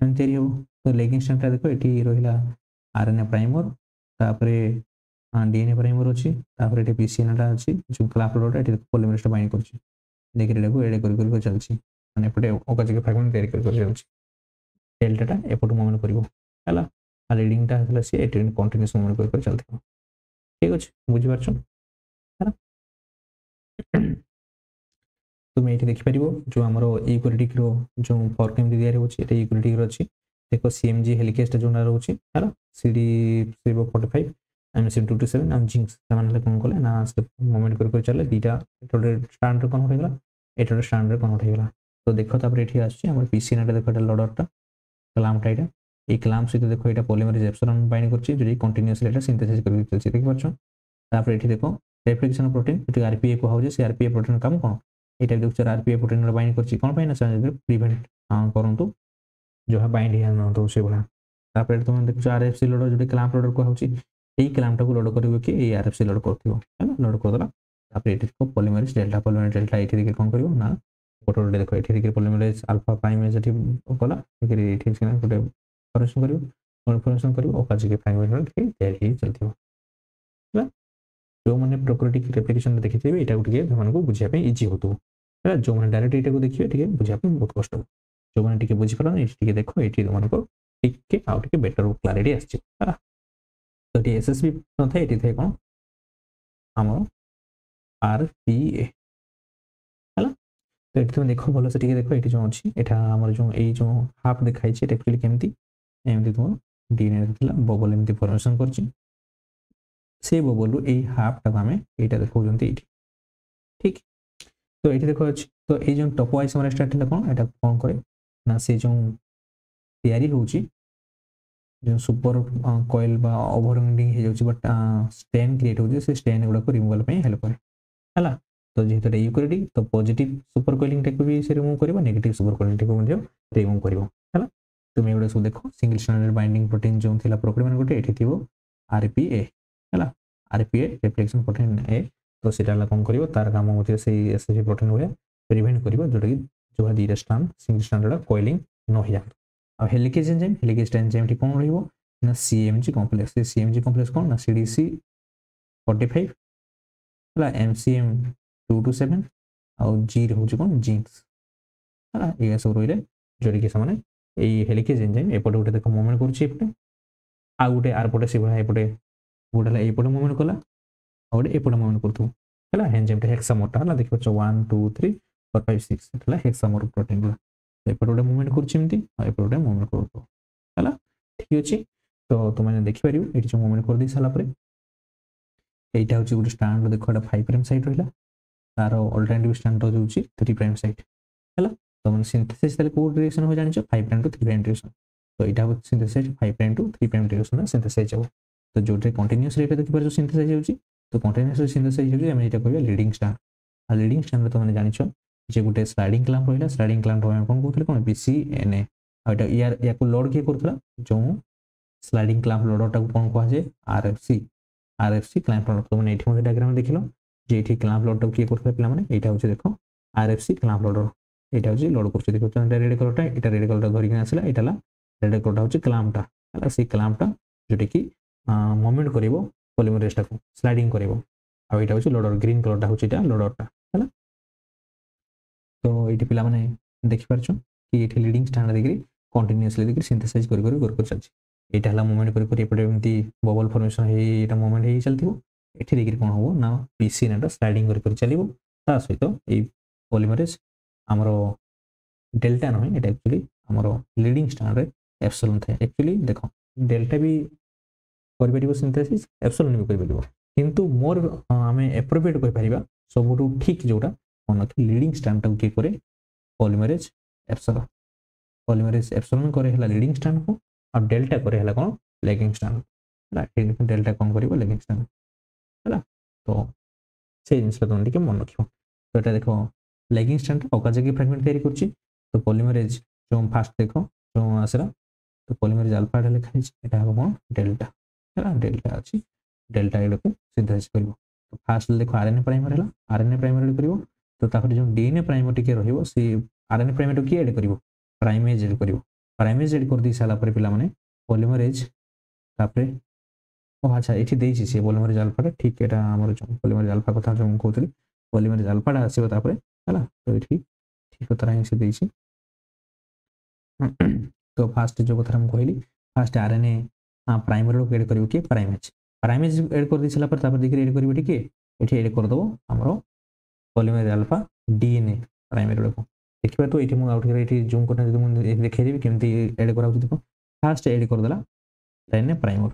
Speaker 1: तयारी हो तो लेगिंग स्ट्रैंड देखो एटी रहिला आरएनए प्राइमर तापरे डीएनए प्राइमर अछि तापरे एटी पीसीएन टा अछि जो क्लाप प्रोडक्ट एटी पॉलीमरेज टा बाइंड करछि देखि रेडा को एडे कर चलछि माने एपटे ओकाजेगी फ्रैगमेंट तयारी कर चलछि डेल्टा टा एपटे मूवमेंट करिवो हला आ लीडिंग टा हला से एटी कंटीन्यूअस मूवमेंट कर चलथिबो ठीक अछि बुझि पारछो हला तुम ये देखि परिबो जो हमरो यूकैरियोटिक रो जो फॉर्म दि दिया होछि एटा यूकैरियोटिक रो अछि देखो सीएमजी हेलिकेज टा जोना रहउछि हला CD45 MC227 हम जिंक्स सामान कोन कोले ना से मूवमेंट कर चले दीटा एटोडे स्टैंड रे कोन होइगला एटोडे स्टैंड रे कोन होइगला तो देखो तापर एठी आछि हमर पीसी नाटा देखो एटा लोडर टा क्लैंप टा एटा ए क्लैंप से देखो एटा पॉलीमरेज एप्सिलॉन बाइंड करछि जो कंटीन्यूअसली एटा सिंथेसिस कर चलछि देखि पाछो तापर एठी देखो रेप्लिकेशन प्रोटीन एटी आरपीए को होजे से आरपीए प्रोटीन काम कोन एटा देखो आरपीए प्रोटीन रे बाइंड करछि कोन पाइना से प्रिवेंट करंतु जो है बाइंड हिया न तो से बला तापर तुम देखो आरएफसी लोडर जो क्लैंप लोडर को होछि एई क्लैंप टा को लोड करिवो कि ए आरएफसी लोड करथिबो है ना लोड कर दला तापर एटी को पॉलीमरेज डेल्टा एटी के कोन करिवो ना गोटे देखो एटी के polymerase alpha primase eighty Cola eighty eighty से गोटे फॉर्मेशन करिवो ओकाजेगी फ्रैगमेंट के तयारी चलथिबो है जो माने प्रोक्रियोटिक रेप्लिकेशन देखिथिबे एटा गुटे हमन को बुझिया पे इजी होतो है जो माने डायरेक्ट एटा को देखिबे ठीक है बुझिया पे बहुत कष्ट हो जो माने ठीक बुझि परन ठीक देखो एटी हमन को ठीक के आउ ठीक बेटर क्लैरिटी आछि है तो टी एसएसबी न था एटी थे कोन हमर आरपीए हला तो एटी तुम देखो भलो से ठीक देखो एटी जो अछि एटा हमर जो ए जो हाफ देखाइ छै एक्चुअली केमती एमती तुम डीएनए थिला बबल एमती फॉर्मेशन करछि से बबलू ए हाफ टा हमें एटा देखो जंती एटी ठीक तो एटी देखो अछि तो ए जो टॉप वाइज हमर स्टार्ट ला कोन एटा कोन करे ना से जो तयारी होछि जो सुपर कॉइल बा ओवरलोडिंग हे जाउछि बट स्टेन क्रिएट होछि से स्टेन गुडा को रिमूवल पे हेल्प करे हला तो जेतो यूकैरियोटिक तो पॉजिटिव सुपर कॉइलिंग टेक भी से रिमूव करबो नेगेटिव सुपर कॉइलिंग टेक भी रिमूव करबो हला तुम एगुडा सब देखो सिंगल स्ट्रैंडेड बाइंडिंग प्रोटीन जो थिला प्रोक्रियोमेंट गोटे एठी थिबो आरपीए हला आरपीए रेप्लिकेशन प्रोटीन ए तो सेटा ला कोन करबो तार काम होते से एसएसबी प्रोटीन होया प्रिवेंट करबो जोटा कि जो दीटा स्ट्रैंड सिंगल स्ट्रैंडेड कॉइलिंग न हो जात आ हेलिकेज एंजाइम ठीक कोन रहिबो ना CMG कॉम्प्लेक्स CMG कॉम्प्लेक्स कौन ना CDC 45 है MCM 227 आउ G रोचे कौन जीन्स है ये सब रही जोटी कि से यही हेलिकेज एंजाइम एपटे गोटे देख मुवमेंट करुँचे आ गोटे आर पटे से भाई एपटे गोटे एपटे मुवमेंट कला आ गोटे एपटे मुवमेंट करूँ है एंजाइमटा हेक्सामरटा है देखिए 1 2 3 4 5 6 है हेक्सामर प्रोटीन एपटे गोटे मुवमेंट करुँचे एपटे गोटे मुवमेंट करूँ ठीक अच्छे तो तुमने देखिपार ये जो मुवमेंट कर दे सारापर यहाँ हूँ गोटे स्टाण्ड देख 5 प्राइम साइड रहा तार अल्टरनेटिव स्टाण्ड हो 3 प्राइम साइड है तो मैंने सिंथेसिस को डायरेक्शन हो जानी 5 प्राइम टू 3 प्राइम डायरेक्शन तो यहाँ synthesize 5 prime to 3 prime direction synthesize हो तो जो कंटीन्यूअस रेट देखिए जो सिंथेसाइज होती तो कंटीन्यूअस सिंथेसाइज होती आम यहाँ कह लीडिंग स्टार आ लीडिंग स्टार तो मैंने जानिछ जे गोटे स्लाइडिंग क्लैंप रहा स्लाइडिंग क्लैंप कौन कहते कौन BCNA या लोड किए करूला जो स्लाइडिंग क्लैंप लोडरटा कौन कहुए RFC क्लैंप लोडर तो मैंने ये डायग्राम देख लो जे ये क्लैंप लोडर किए करते पे यहाँ हूँ देख RFC क्लैंप लोडर यहाँ हूँ लोड कर देखो रेड कलरटा यहाँ रेड कलर धरिक आसला यहाँ रेड कलरटा हूँ क्लैंपटा है से क्लैंपटा जोटा कि मूवमेंट कर पॉलीमरेज टाक स्लाइडिंग कर यहाँ हूँ लोडर ग्रीन कलरटा हूँ यहाँ लोडरटा है तो ये पे देखिपार कि ये लीडिंग स्टाण्ड देखिए कंटिन्यूअसली देखिए सिंथेसाइज कर चलती यहाँ मूवमेंट करपटे बबल फॉर्मेशन हो मूवमेंट हो चलती ये देखिए कौन हम ना BCNA स्लाइडिंग कर चलो ता सहित ये पॉलीमरेज आमर डेल्टा नुहे ये एक्चुअली आमर लीडिंग स्टाण्ड एप्सिलॉन थाए एक्चुअली देख डेल्टा भी कर सिंथेसिस एप्सिलॉन भी कर किंतु मोर आम एप्रोप्रिएट कह सब ठीक जोटा कौन लीडिंग स्टाण्ड टाक किए करे पॉलीमरेज एप्सिलॉन करे लीडिंग स्टाण्ड को और डेल्टा करे कौन लैगिंग स्टाण्ड डेल्टा कौन कर लैगिंग स्टाण्ड है तो से जिन तुम टे मन रख तो यहाँ देख लैगिंग स्टाण्ड अकाजकी फ्रेगमेंट तैयारी कर तो पॉलीमरेज जो फास्ट देख जो आसला तो पॉलीमरेज अल्फा लिखाई यहाँ हम कौन डेल्टा है डेल्टा अच्छी डेल्टा एड को सिंथेसाइज कर तो फास्ट देख RNA प्राइमर है RNA प्राइमर एड कर तो जो DNA प्राइमर टी रे RNA प्राइमर किए एड कर प्राइमेज एड कर प्राइमेज एड कर दी सारापर पे पॉलीमरेज अच्छा ये देसी सी पॉलीमरेज अल्फाटा ठीक है आम जो पॉलीमरेज अल्फा कथा जो कहती पॉलीमरेज अल्फाटा आसो है तो ये ठीक तरह ही से देसी तो फास्ट जो कथा मुझे कहली फास्ट RNA प्राइमर को एड कर किए प्राइमेज एड कर दी सारापर देखिए एड कर किए ये एड करदेव आमर पॉलीमरेज अल्फा DNA प्राइमर को देखिए तो ये मुझे जूम कर देखी केमती एड कर देख फास्ट एड करदेला RNA प्राइमर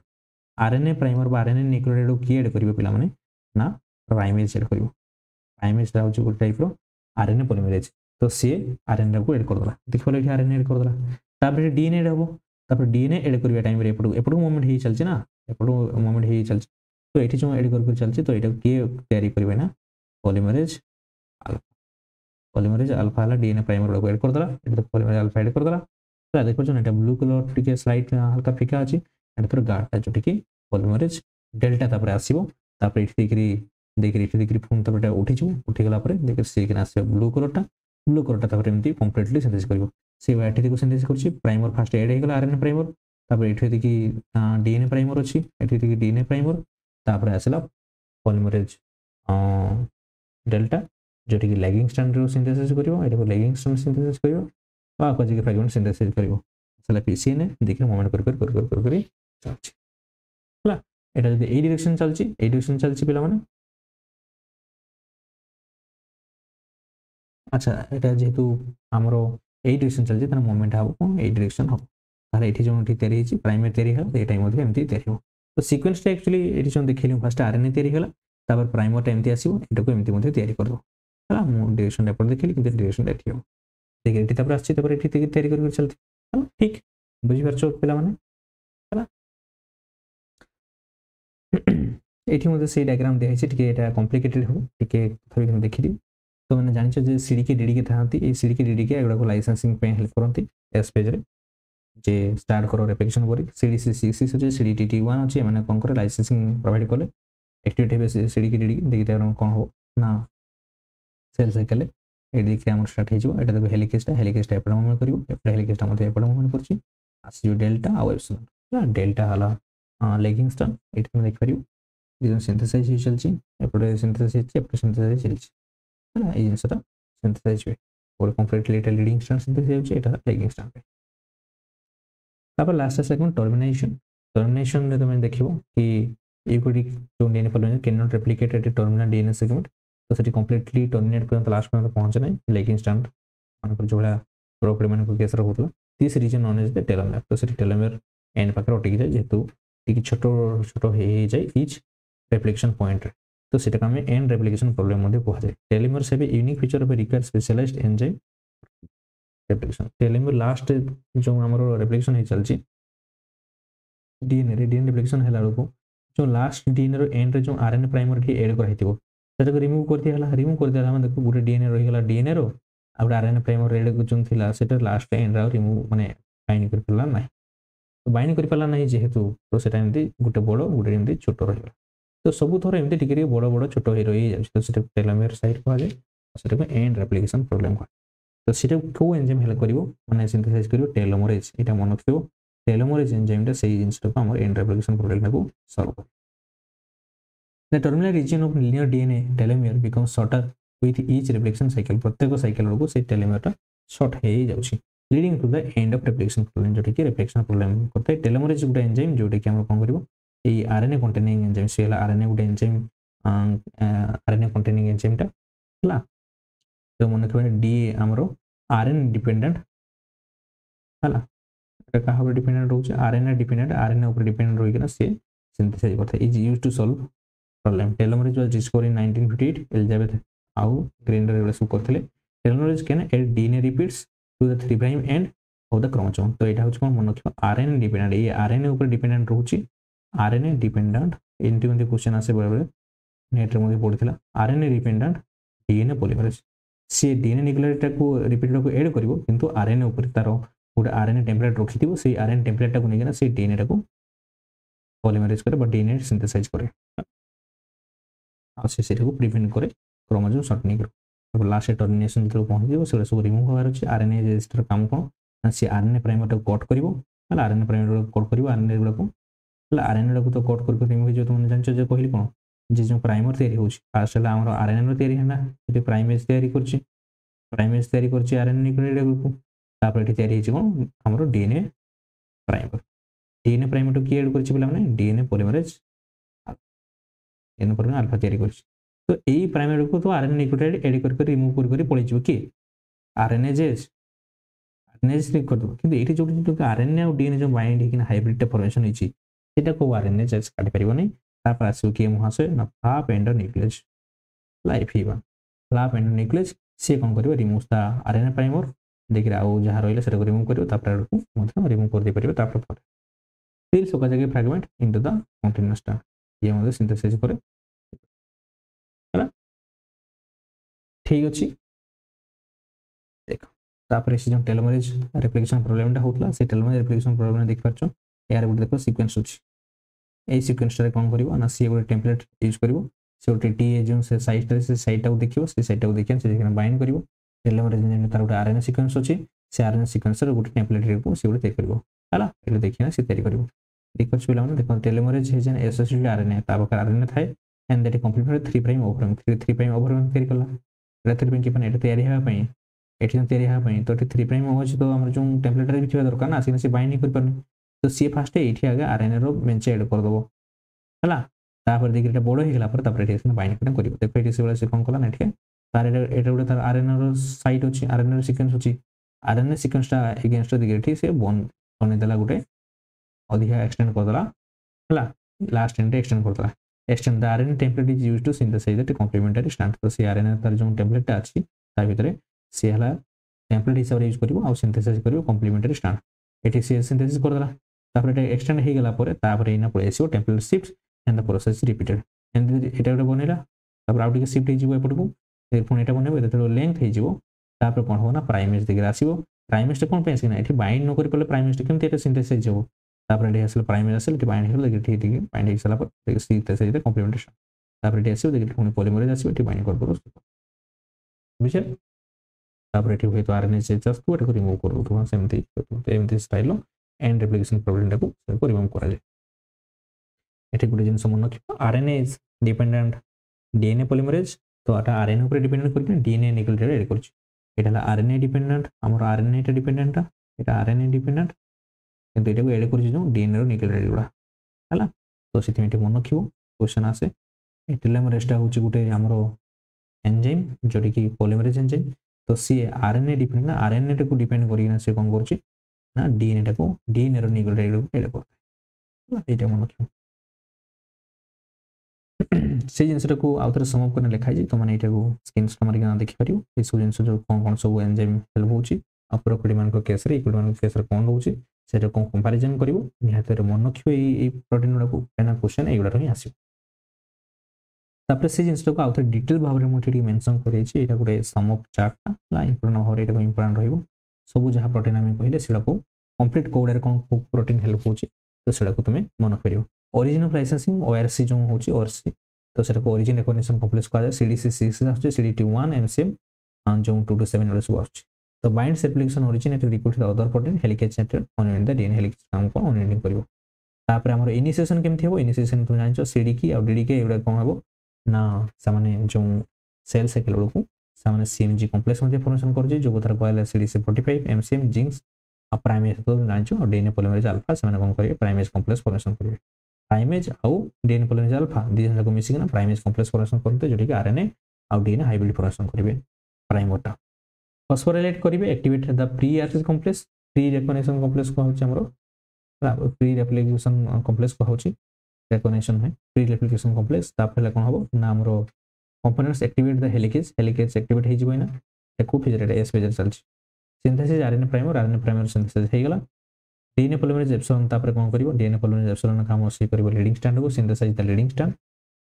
Speaker 1: RNA न्यूक्लियोटाइड किए एड करेंगे पे ना प्राइमेज एड कर प्राइमेज हूँ गोटे टाइप RNA पॉलीमरेज तो सी RNA को एड करदेला देखिए ये RNA एड करदेला DNA एड हम DNA एड करवा टाइम एपटू मूवमेंट हो चलती ना एपटू मूवमेंट हो चलती तो ये जो एड कर चलती तो यहाँ किए तैयारी करेंगे ना पॉलीमरेज अल्फा है DNA प्राइमर को एड करदेला पॉलीमरेज अल्फा एड करदेला तो देखो यहाँ ब्लू कलर टी स्लाइट हल्का फिका अच्छी एंड गार्डटा जोटा कि पॉलीमरेज डेल्टा आसो देखिए पुणी तब उठी उठीगला देखिए सी आस ब्लू कलरटा एमती कम्प्लीटली सिंथेसिस कर देखो सिंथेसिस कर प्राइमर फास्ट एड होगा RNA प्राइमर ये देखिए DNA प्राइमर अच्छी ये DNA प्राइमर तापर आसला पॉलीमरेज डेल्टा जोटा कि लैगिंग स्टाण्ड सिंथेसिस कर लैगिंग स्टाण्ड सिंथेसिस कर अकाजकी फ्रेगमेंट सिंथेसिस कर BCNA देखिए मूवमेंट कर चलती है ये डायरेक्शन चलती पे अच्छा यहाँ जेहेतु आमर यही डायरेक्शन चलती है मूवमेंट हम कौन यही डायरेक्शन हम ताले ये जो तैयारी प्राइमरी तैयारी है ये टाइम एमती तैयारी हो तो सिक्वेन्सटा एक्चुअली ये जो देखिए फास्ट RNA तैयारी है प्राइमरटा एमती आसो यहाँ को एमती तैयारी कर डायरेक्शन एपट देखिए कि डायरेक्शन ये हम देखिए ये आसती तैयारी कर चलती है ठीक बुझीपार पे ये से डायग्राम दिखाई टे कम्प्लिकेटेड हम टे देखी तो मैंने जानी जो सीडीके डीडीके था सीडीके डीडीके एगुड़ा लाइसेंसिंग हेल्प करती एस पेज जे स्टार्ट कर एप्लिकेशन पर CDC6 अच्छे CDTT1 अच्छे मैंने कौन कर लाइसेंसिंग प्रोवाइड कले एक्टिविटी सीडीके डीडीके देखिए कौन हो ना सेल साइकेल ये देखिए आम स्टार्ट हो देखो हेलिकेजटा एपटे मूवमेंट कर हेलिकेजटा एपटे मूवमेंट कर डेल्टा आउ एप्सिलॉन डेल्टा हला लेगिंग स्ट्रैंड एठी तुम देख परियो ये सिंथेसाइज हो चलची एपटे सिंथेसाइज एपटे सिंथेसाइज चलची है ए जिंसटा सिंथेसाइज हुए और कंप्लीटली एटा लीडिंग स्ट्रैंड सिंथेसाइज होची एटा लेगिंग स्ट्रैंड तापर लास्ट सेगमेंट टर्मिनेशन रे तुम देखिबो कि यूकोडिक जो DNA polymerase cannot replicate at terminal DNA segment तो सेठी कंप्लीटली टर्मिनेट करन लास्ट में पहुंचे नहीं लेगिंग स्ट्रैंड मान जो भाया प्रोकैरियोट मान को केस होतला this region known as the telomere तो सेठी टेलोमेर एंड पाकर अटकी जाए जेतु टिक छोटो छोटो हे जाए ईच रेप्लिकेशन पॉइंट तो सेटा का में एंड रेप्लिकेशन प्रॉब्लम मध्ये कहा जाए टेलोमेर से भी unique feature of require specialized enzyme replication telomere last जो हमरो रेप्लिकेशन हे चलची डीएनए रेप्लिकेशन हैला को जो लास्ट डीएनए रो एंड रे जो आरएनए प्राइमर की ऐड कर हेतिबो सेटा को रिमूव कर दिया हला रिमूव कर दिया हम देखो पूरे डीएनए रही गला डीएनए रो अब आरएनए प्राइमर एड को जो थिला सेटा लास्ट एंड रो रिमूव माने बाइंड कर पला नाही तो बाइंड कर पला नाही जेहेतु तो सेटा एमती गुटे बड़ो गुटे एमती छोटो रही तो सब थोर एमती टिके बड़ बड़ छोट हो रही जाय तो सेटा टेलोमेर साइड कहा जाय सेटा को एंड रेप्लिकेशन प्रॉब्लम कहा तो सेटा को एंजाइम हेल्प करिवो माने सिंथेसाइज करिवो टेलोमेरेज एटा मन रखिवो टेलोमेरेज एंजाइम टा सेही जिंस को हमर एंड रेप्लिकेशन प्रॉब्लम को सॉल्व कर the terminal region of linear DNA telomere become shorter with each replication cycle प्रत्येक साइकिल को से टेलोमेर टा शॉर्ट हे जाउची leading to the end of replication problem जोटी कि रेप्लिकेशन प्रॉब्लम करते टेलोमेरेज गुटे एंजाइम जोटी कि हम कोन करिवो ए आरएनए कंटेनिंग एंजाइम सेला आरएनए गुटे एंजाइम आरएनए कंटेनिंग एंजाइम टा हला तो मन रखबे डी हमरो आरएनए डिपेंडेंट हला का ऊपर डिपेंडेंट होचे आरएनए डिपेंडेंट आरएनए ऊपर डिपेंडेंट होई कि से सिंथेसाइज करता is used to solve problem telomerase was discovered in 1958 Elizabeth आउ ग्रेंडर एवले सब करथले telomerase can add DNA repeats to the 3 prime end of the chromosome तो एटा होच कोन मन रखिबो आरएनए डिपेंडेंट ए आरएनए ऊपर डिपेंडेंट रहउची आरएनए डिपेंडेंट इनटू मध्ये क्वेश्चन आसे बराबर नेट रे मध्ये पढितला आरएनए डिपेंडेंट डीएनए पॉलीमरेज से डीएनए न्यूक्लियोटाइड को रिपीटर को ऐड करिवो किंतु आरएनए ऊपर तारो गोटे आरएनए टेम्पलेट रखिथिबो से आरएनए टेम्पलेट को नेगिना से डीएनए को पॉलीमरेज करे बट डीएनए सिंथेसाइज करे आ से को प्रिवेंट करे क्रोमोसोम शॉर्टनिंग कर लास्ट टर्मिनेशन जो पहुंच दिबो से सब रिमूव होबार अछि आरएनए रजिस्टर काम कोन से आरएनए प्राइमर को कट करिवो हला आरएनए प्राइमर को कट करिवो आरएनए को हला आरएनए को तो कट कर रिमूव जो तुम जानछो जे कहली कोन जे जो प्राइमर तयारी होछि फास्ट हला हमर आरएनए रो तयारी हैना जे प्राइमेज तयारी करछि आरएनए न्यूक्लियोटाइड को तापर एठी तयारी हिची कोन हमरो डीएनए प्राइमर तो की ऐड करछि बोला माने डीएनए पॉलीमरेज एन पर अल्फा तयारी करछि तो एई प्राइमर को तो आरएनए न्यूक्लियोटाइड ऐड कर रिमूव कर पळै जिवो कि आरएनए से कर दो किंतु एठी जोटी आरएनए और डीएनए जो बाइंड हेकिन हाइब्रिड फॉर्मेशन हिची सेटा को आरएनए जज काटि परिबो नै तापर आसु के महाशय ना flap and nucleus life Hiba flap and nucleus से कोन करिवो रिमूव द आरएनए प्राइमर देखिरा आउ जहा रहिले सेटा को रिमूव करिवो तापर को मतलब रिमूव कर दे परिबो तापर पर फिर सोका जगह fragment into the continuous strand ये मतलब सिंथेसाइज करे हला ठीक अछि देखो तापर से जो टेलोमेरेज रेप्लिकेशन प्रॉब्लम टा होतला से टेलोमेरेज रेप्लिकेशन प्रॉब्लम देख परछो यार गुड देखो सीक्वेंस अछि ए सीक्वेंस रे कोन करिवो ना सी गुड टेम्पलेट यूज करिवो से गुड टी जो से साइट को देखिवो से साइट को देखियन से बाइंड करिवो टेलोमेरेज ने तार गुड आरएनए सीक्वेंस अछि से आरएनए सीक्वेंस रे गुड टेम्पलेट रे को से गुड तय करिवो हला एले देखिना से तयारी करिवो देखो पिला माने देखो टेलोमेरेज है जन एसोसिएटेड आरएनए ताबकर आरएनए थाए and that complete 3 prime overlap 3 prime overlap तयारी कला एटा 3 प्राइम के पने एटा तयारी हेबा पई एठी तयारी हेबा पई तो 3 प्राइम होछि तो हमर जो टेम्पलेट रे बिछिबा दरकार ना से बाइंड नहीं कर परनी तो सी फास्ट एठी आगे आरएनए रो मेंच ऐड कर दबो हला तापर देखि एटा बडो हे गेला पर तापर एठी से बाइंड करिवो देखो एठी से वाला से कोन कला ना एठी तार एटा गुडे तार आरएनए रो साइट अछि आरएनए रो सीक्वेंस अछि आरएनए सीक्वेंस टा अगेंस्ट देखि एठी से बने देला गुडे अधिका एक्सटेंड कर दला हला लास्ट एंड एक्सटेंड कर दला extend the RNA template is used to synthesize the complementary strand तो से आरएनए तार जो टेम्पलेट टा अछि ता भितरे से हला टेम्पलेट हिसाब रे यूज करिवो आ सिंथेसाइज करिवो कॉम्प्लीमेंटरी स्ट्रैंड एठी से सिंथेसिस कर दला तापर एटा एक्सटेंड हे गेला परे तापर इना पळे SEO template shift and the process repeated and एटा गुडे बनेला तापर आउ टिके शिफ्ट हे जिवो एपटको फिर पुणी एटा बनेबो एटा लेंथ हे जिवो तापर कोन हो ना प्राइमेज दिगरा आसीबो प्राइमेज टा कोन पे आसीना एठी बाइंड न करि पले प्राइमेज टा केमते एटा सिंथेसाइज हो तापर एठी आसल प्राइमेज आसल एठी बाइंड हेलो देखि ठीक बाइंड हे सला पर सिंथेसाइज द कॉम्प्लीमेंटेशन तापर एठी आसीबो देखि पुणी पॉलीमरेज आसीबो एठी बाइंड कर दो बुझे तापर एठी होय तो आरएनए से जस्ट को एटा रिमूव कर दो सेमती स्टाइल एंड रेप्लिकेशन प्रोटीन को रिमूव करा जाए एठी गुटे जिंस मन रखिबो RNA is dependent DNA polymerase तो आटा आरएनए ऊपर डिपेंडेंट करके डीएनए न्यूक्लियोटाइड एड करछि एटा हला आरएनए डिपेंडेंट हमर आरएनए टा डिपेंडेंट एटा आरएनए डिपेंडेंट किंतु एटा को एड करछि जो डीएनए रो न्यूक्लियोटाइड गुडा हला तो सेति एठी मन रखिबो क्वेश्चन आसे टेलोमेरेज टा होछि गुटे हमरो एंजाइम जोटी की पॉलीमरेज एंजाइम तो सी आरएनए डिपेंडेंट ना आरएनए टा को डिपेंड करिना से कोन करछि ना डीएनए टा को डीएनए रो न्यूक्लियोटाइड को एड करते एटा मन रखिबो से जिनसटा को आउथरे सम अप करने लिखा जाय तो माने एटा को स्क्रीनशॉट मारि देखि परियो ए सब जिनस जो कोन कोन सब एंजाइम हेल्प होछि अप्रोक्रिड मान को केस रे इक्विड मान को केस रे कोन होछि सेटा कोन कंपैरिजन करिवो निहाते रे मन रखियो ए प्रोटीन गुडा को पेना क्वेश्चन एगुडा हि आसीबो तापर से जिनसटा को आउथरे डिटेल भाबरे मोठी मेंशन करै छि एटा गुडे सम अप चार्ट ला इंपोर्टेंट होरे एटा को इंपोर्टेंट रहइबो सब जहा प्रोटीन हम कहिले सेटा को कंप्लीट कोड रे कोन प्रोटीन हेल्प होछि तो सेटा को तुमे मन करियो ओरिजिन ऑफ लाइसेंसिंग ओआरसी जो होछि ओआरसी तो सेटा को ओरिजिन रिकॉग्निशन कॉम्प्लेक्स कहा जाय सीडीसी 6 आछे सीडीटी 1 एमसीएम जो 2 to 7 वाला सब आछे तो binds application origin at recruit the other protein helicase centre on in the DNA helicase काम को ऑन एंडिंग करिवो तापर हमर इनिशिएशन केमथि हो इनिशिएशन तुम जानछो सीडीकी और डीडीके एवडा कोन हबो ना सामाने जो सेल साइकिल को सामाने सीएमजी कॉम्प्लेक्स मध्ये फॉर्मेशन करजे जो गोतर कहला सीडीसी 45 एमसीएम जिंक्स आ प्राइमेज तो जानछो और डीएनए पॉलीमरेज अल्फा सामाने कोन करिवे प्राइमेज कॉम्प्लेक्स फॉर्मेशन करिवे प्राइमेज आउ डीएनए पॉलीमरेज अल्फा दी जन को मिसिंग ना प्राइमेज कॉम्प्लेक्स फॉर्मेशन करते जोटी कि आरएनए आउ डीएनए हाइब्रिड फॉर्मेशन करिवे प्राइमरटा फॉस्फोराइलेट करिवे activate the pre RC complex pre recognition complex को होछि हमरो प्री रेप्लिकेशन कॉम्प्लेक्स को होछि रिकॉग्निशन है प्री रेप्लिकेशन कॉम्प्लेक्स तापर कोन हबो ना हमरो components activate the helicase helicase activate हे जिवो ना एको फेज रे एस फेज चलछि सिंथेसिस आरएनए प्राइमर सिंथेसिस हे गेला डीएनए पॉलीमरेज एप्सिलॉन तापर कोन करिवो डीएनए पॉलीमरेज एप्सिलॉन काम से करिवो लीडिंग स्ट्रैंड को सिंथेसाइज द लीडिंग स्ट्रैंड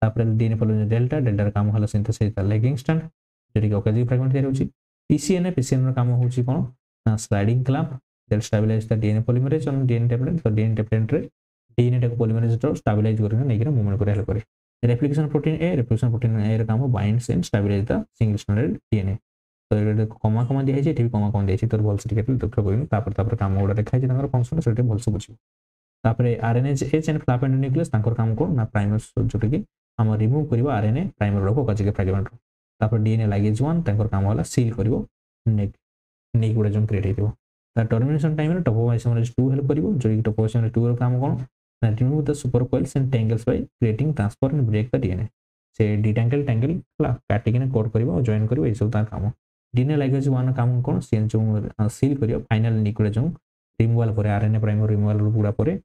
Speaker 1: तापर डीएनए पॉलीमरेज डेल्टा डेल्टा काम हला सिंथेसाइज द लैगिंग स्ट्रैंड जेडी के ओकेजी फ्रैगमेंट तयार होची पीसीएन काम होची कोन ना sliding clamp that stabilize the DNA polymerase on DNA template तो डीएनए टेम्पलेट रे डीएनए टा पॉलीमरेज तो स्टेबलाइज करके नेगिरा मूवमेंट करे हेल्प करे रेप्लिकेशन प्रोटीन ए रे काम binds and stabilize the single stranded DNA तो ये कमा कमा दिया है कमा कमा दिया तो भल से टिके लक्ष्य करिनु तापर काम गुडा देखा है ताकर फंक्शन सेटे भल से बुझियो तापर RNA H and flap endonuclease ताकर काम को ना प्राइमर्स जोटे कि हम रिमूव करबो आरएनए प्राइमर रो को फ्रैगमेंट तापर डीएनए लाइगेज 1 ताकर काम होला सील करबो नेक गुडा जो क्रिएट हेतिबो ता टर्मिनेशन टाइम रे टोपोआइसोमरेज 2 हेल्प करबो जो कि टोपोआइसोमरेज 2 रो काम कोन ना remove the super coils and tangles by creating transfer and break the DNA से डिटैंगल टैंगल काटिकिने कोड करबो जॉइन करबो ए सब ता काम डीएनए लाइगेज 1 काम कोन सेन जो सील करियो फाइनल न्यूक्लियोटाइड जो रिमूवल पर आरएनए प्राइमर रिमूवल पूरा पर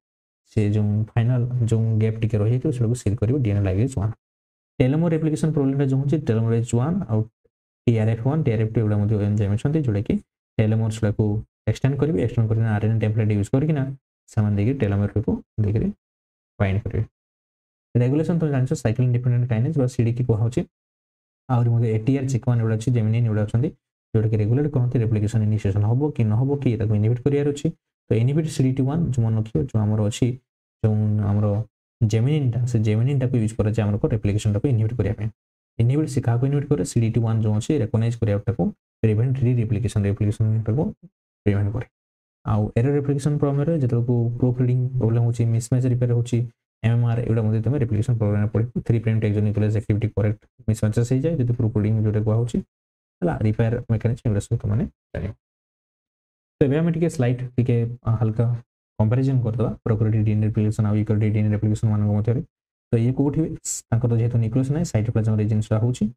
Speaker 1: से जो फाइनल जो गैप टिके रही तो सेको सील करियो DNA ligase 1 telomere replication protein जो होची टेलोमरेज 1 और टीआरएफ1 टीआरएफ2 एबडा मध्ये एंजाइम छथि जोले कि टेलोमर्स को एक्सटेंड करिवे एक्सटेंड करना आरएनए टेम्पलेट यूज करकिना समान देके टेलोमर को देके बाइंड करिवे रेगुलेशन तो जानछो साइक्लिन इंडिपेंडेंट काइनेज बा सीडी की कोहा होची आउरी मध्ये एटीआर चेक1 एबडा अछि जेमिनिन एबडा अछंती जोटा कि रेगुलेट करते रेप्लिकेशन इनिशिएशन होबो कि न होबो कि ताको इनहिबिट करियार अछि तो इनहिबिट सीडी1 जो मन रखियो जो हमर अछि जो हमरो जेमिनिन से जेमिनिन को यूज करे जे हमर को रेप्लिकेशन को इनहिबिट करिया पे इनहिबिट से का को इनहिबिट करे सीडी1 जो अछि रिकॉग्नाइज करिया को प्रिवेंट रेप्लिकेशन को प्रिवेंट करे आउ एरर रेप्लिकेशन प्रॉब्लम रे जेतो को प्रूफ रीडिंग प्रॉब्लम होछि मिसमैच रिपेयर होछि एमएमआर एवडा मध्ये तमे रेप्लिकेशन प्रॉब्लम पड़े 3 prime exonuclease activity correct mismatches हे जाय जति प्रूफ रीडिंग जोटे को होछि हला रिपेयर मैकेनिज्म एवडा सब तमने जानियो तो एबे हम टिके स्लाइड टिके हल्का कंपैरिजन कर दबा प्रोकैरियोटिक डीएनए रेप्लिकेशन आ यूकैरियोटिक डीएनए रेप्लिकेशन मान मध्ये रे तो ये कोठी ताको तो जेतो न्यूक्लियस नै साइटोप्लाज्म रीजन्स होछि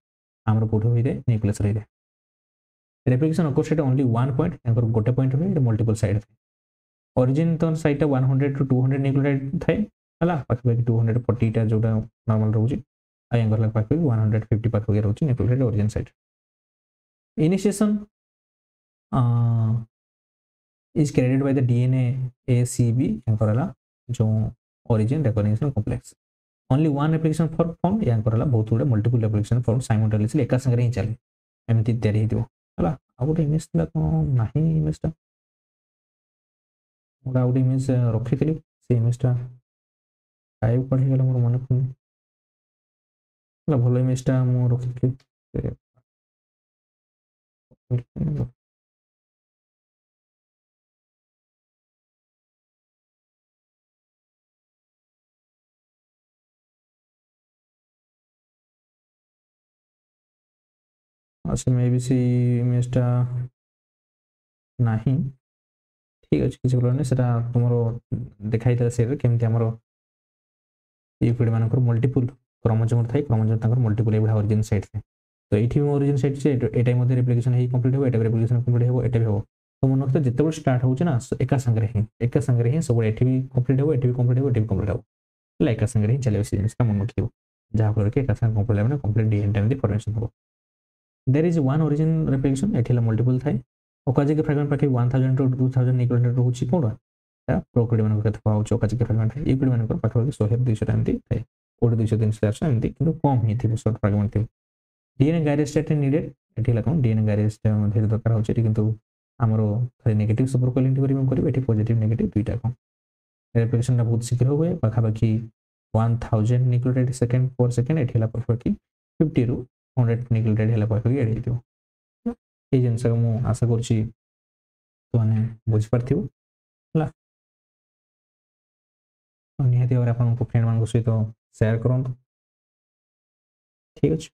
Speaker 1: हमर कोठी होइरे न्यूक्लियस रे replication occurs at only one point एंकर गोटे पॉइंट रे मल्टीपल साइड थे ओरिजिन तो साइट 100 टू 200 न्यूक्लियोटाइड थे हला पाखबे 240 टा जोटा नॉर्मल रहउची आ एंकर लग पाखबे 150 पाखबे रहउची nucleotide origin site initiation is carried by the DNA ACB एंकर हला जो origin recognition complex only one application form एंकर हला बहुत गुडे मल्टीपल एप्लीकेशन फॉर्म साइमल्टेनियसली एका संगे ही चले एमती तयारी हिदिबो हला आ गोटे इमेज ला को नाही इमेज ता मोडा गोटे इमेज रखितली से इमेज ता टाइप पढि गेला मोर मन पड़नी हला भलो इमेज ता मो रखितली अच्छा मे भी सी इमेजटा नहीं ठीक अच्छे किसी प्रोब्लेम नहीं तुम देखाई से केमती आमर यूक्लिड मानकर मल्टीपुल क्रोमोसोम थाए क्रोमोसोम मल्टीपुल एभा ओरिजिन साइट थे तो ये ओरिजिन साइट से एटा मध्य रेप्लिकेशन ही कंप्लीट हो एटा रेप्लिकेशन कंप्लीट हो एटा भी हो तो मन रखते जिते स्टार्ट हो ना एका संगे ही सब एटी भी कंप्लीट हो एटी भी कंप्लीट हो एटी भी कंप्लीट हो एका संगे ही चलो से जिनिसटा मन रखियो जहाँफल कि एका संगे कंप्लीट हो कंप्लीट डीएनए फॉर्मेशन हो there is one origin replication एठी मल्टीपल थाए ओकाजिक फ्रेगमेंट पाखे 1000 टू 2000 न्यूक्लियोटाइड रोची कोडा प्रोकैरियोट मानकर केते पाउछ ओकाजिक फ्रेगमेंट यूक्लिड मानकर पाखे 100 200 एमती थाए 200 300 एमती किंतु कम ही थी शॉर्ट फ्रेगमेंट थी डीएनए गायरेज स्टेट नीडेड एठी ला कोन डीएनए गायरेज मध्ये दरकार होची किंतु हमरो खाली नेगेटिव सुपरकोइल एंटी रिमूव करिवे एठी पॉजिटिव नेगेटिव दुईटा कोन रेप्लिकेशन टा बहुत शीघ्र हुए पाखापाखि 1000 न्यूक्लियोटाइड सेकेंड पर सेकेंड एठी ला पाखापाखि 50 रु 100 न्यूक्लियोटाइड हेला पाखापाखि एडी दियो ए जिनस मु आशा करछि तो माने बुझ पारथिबो हला निहाती भाव आपन फ्रेंड मान सहित शेयर करंतु ठीक अछि।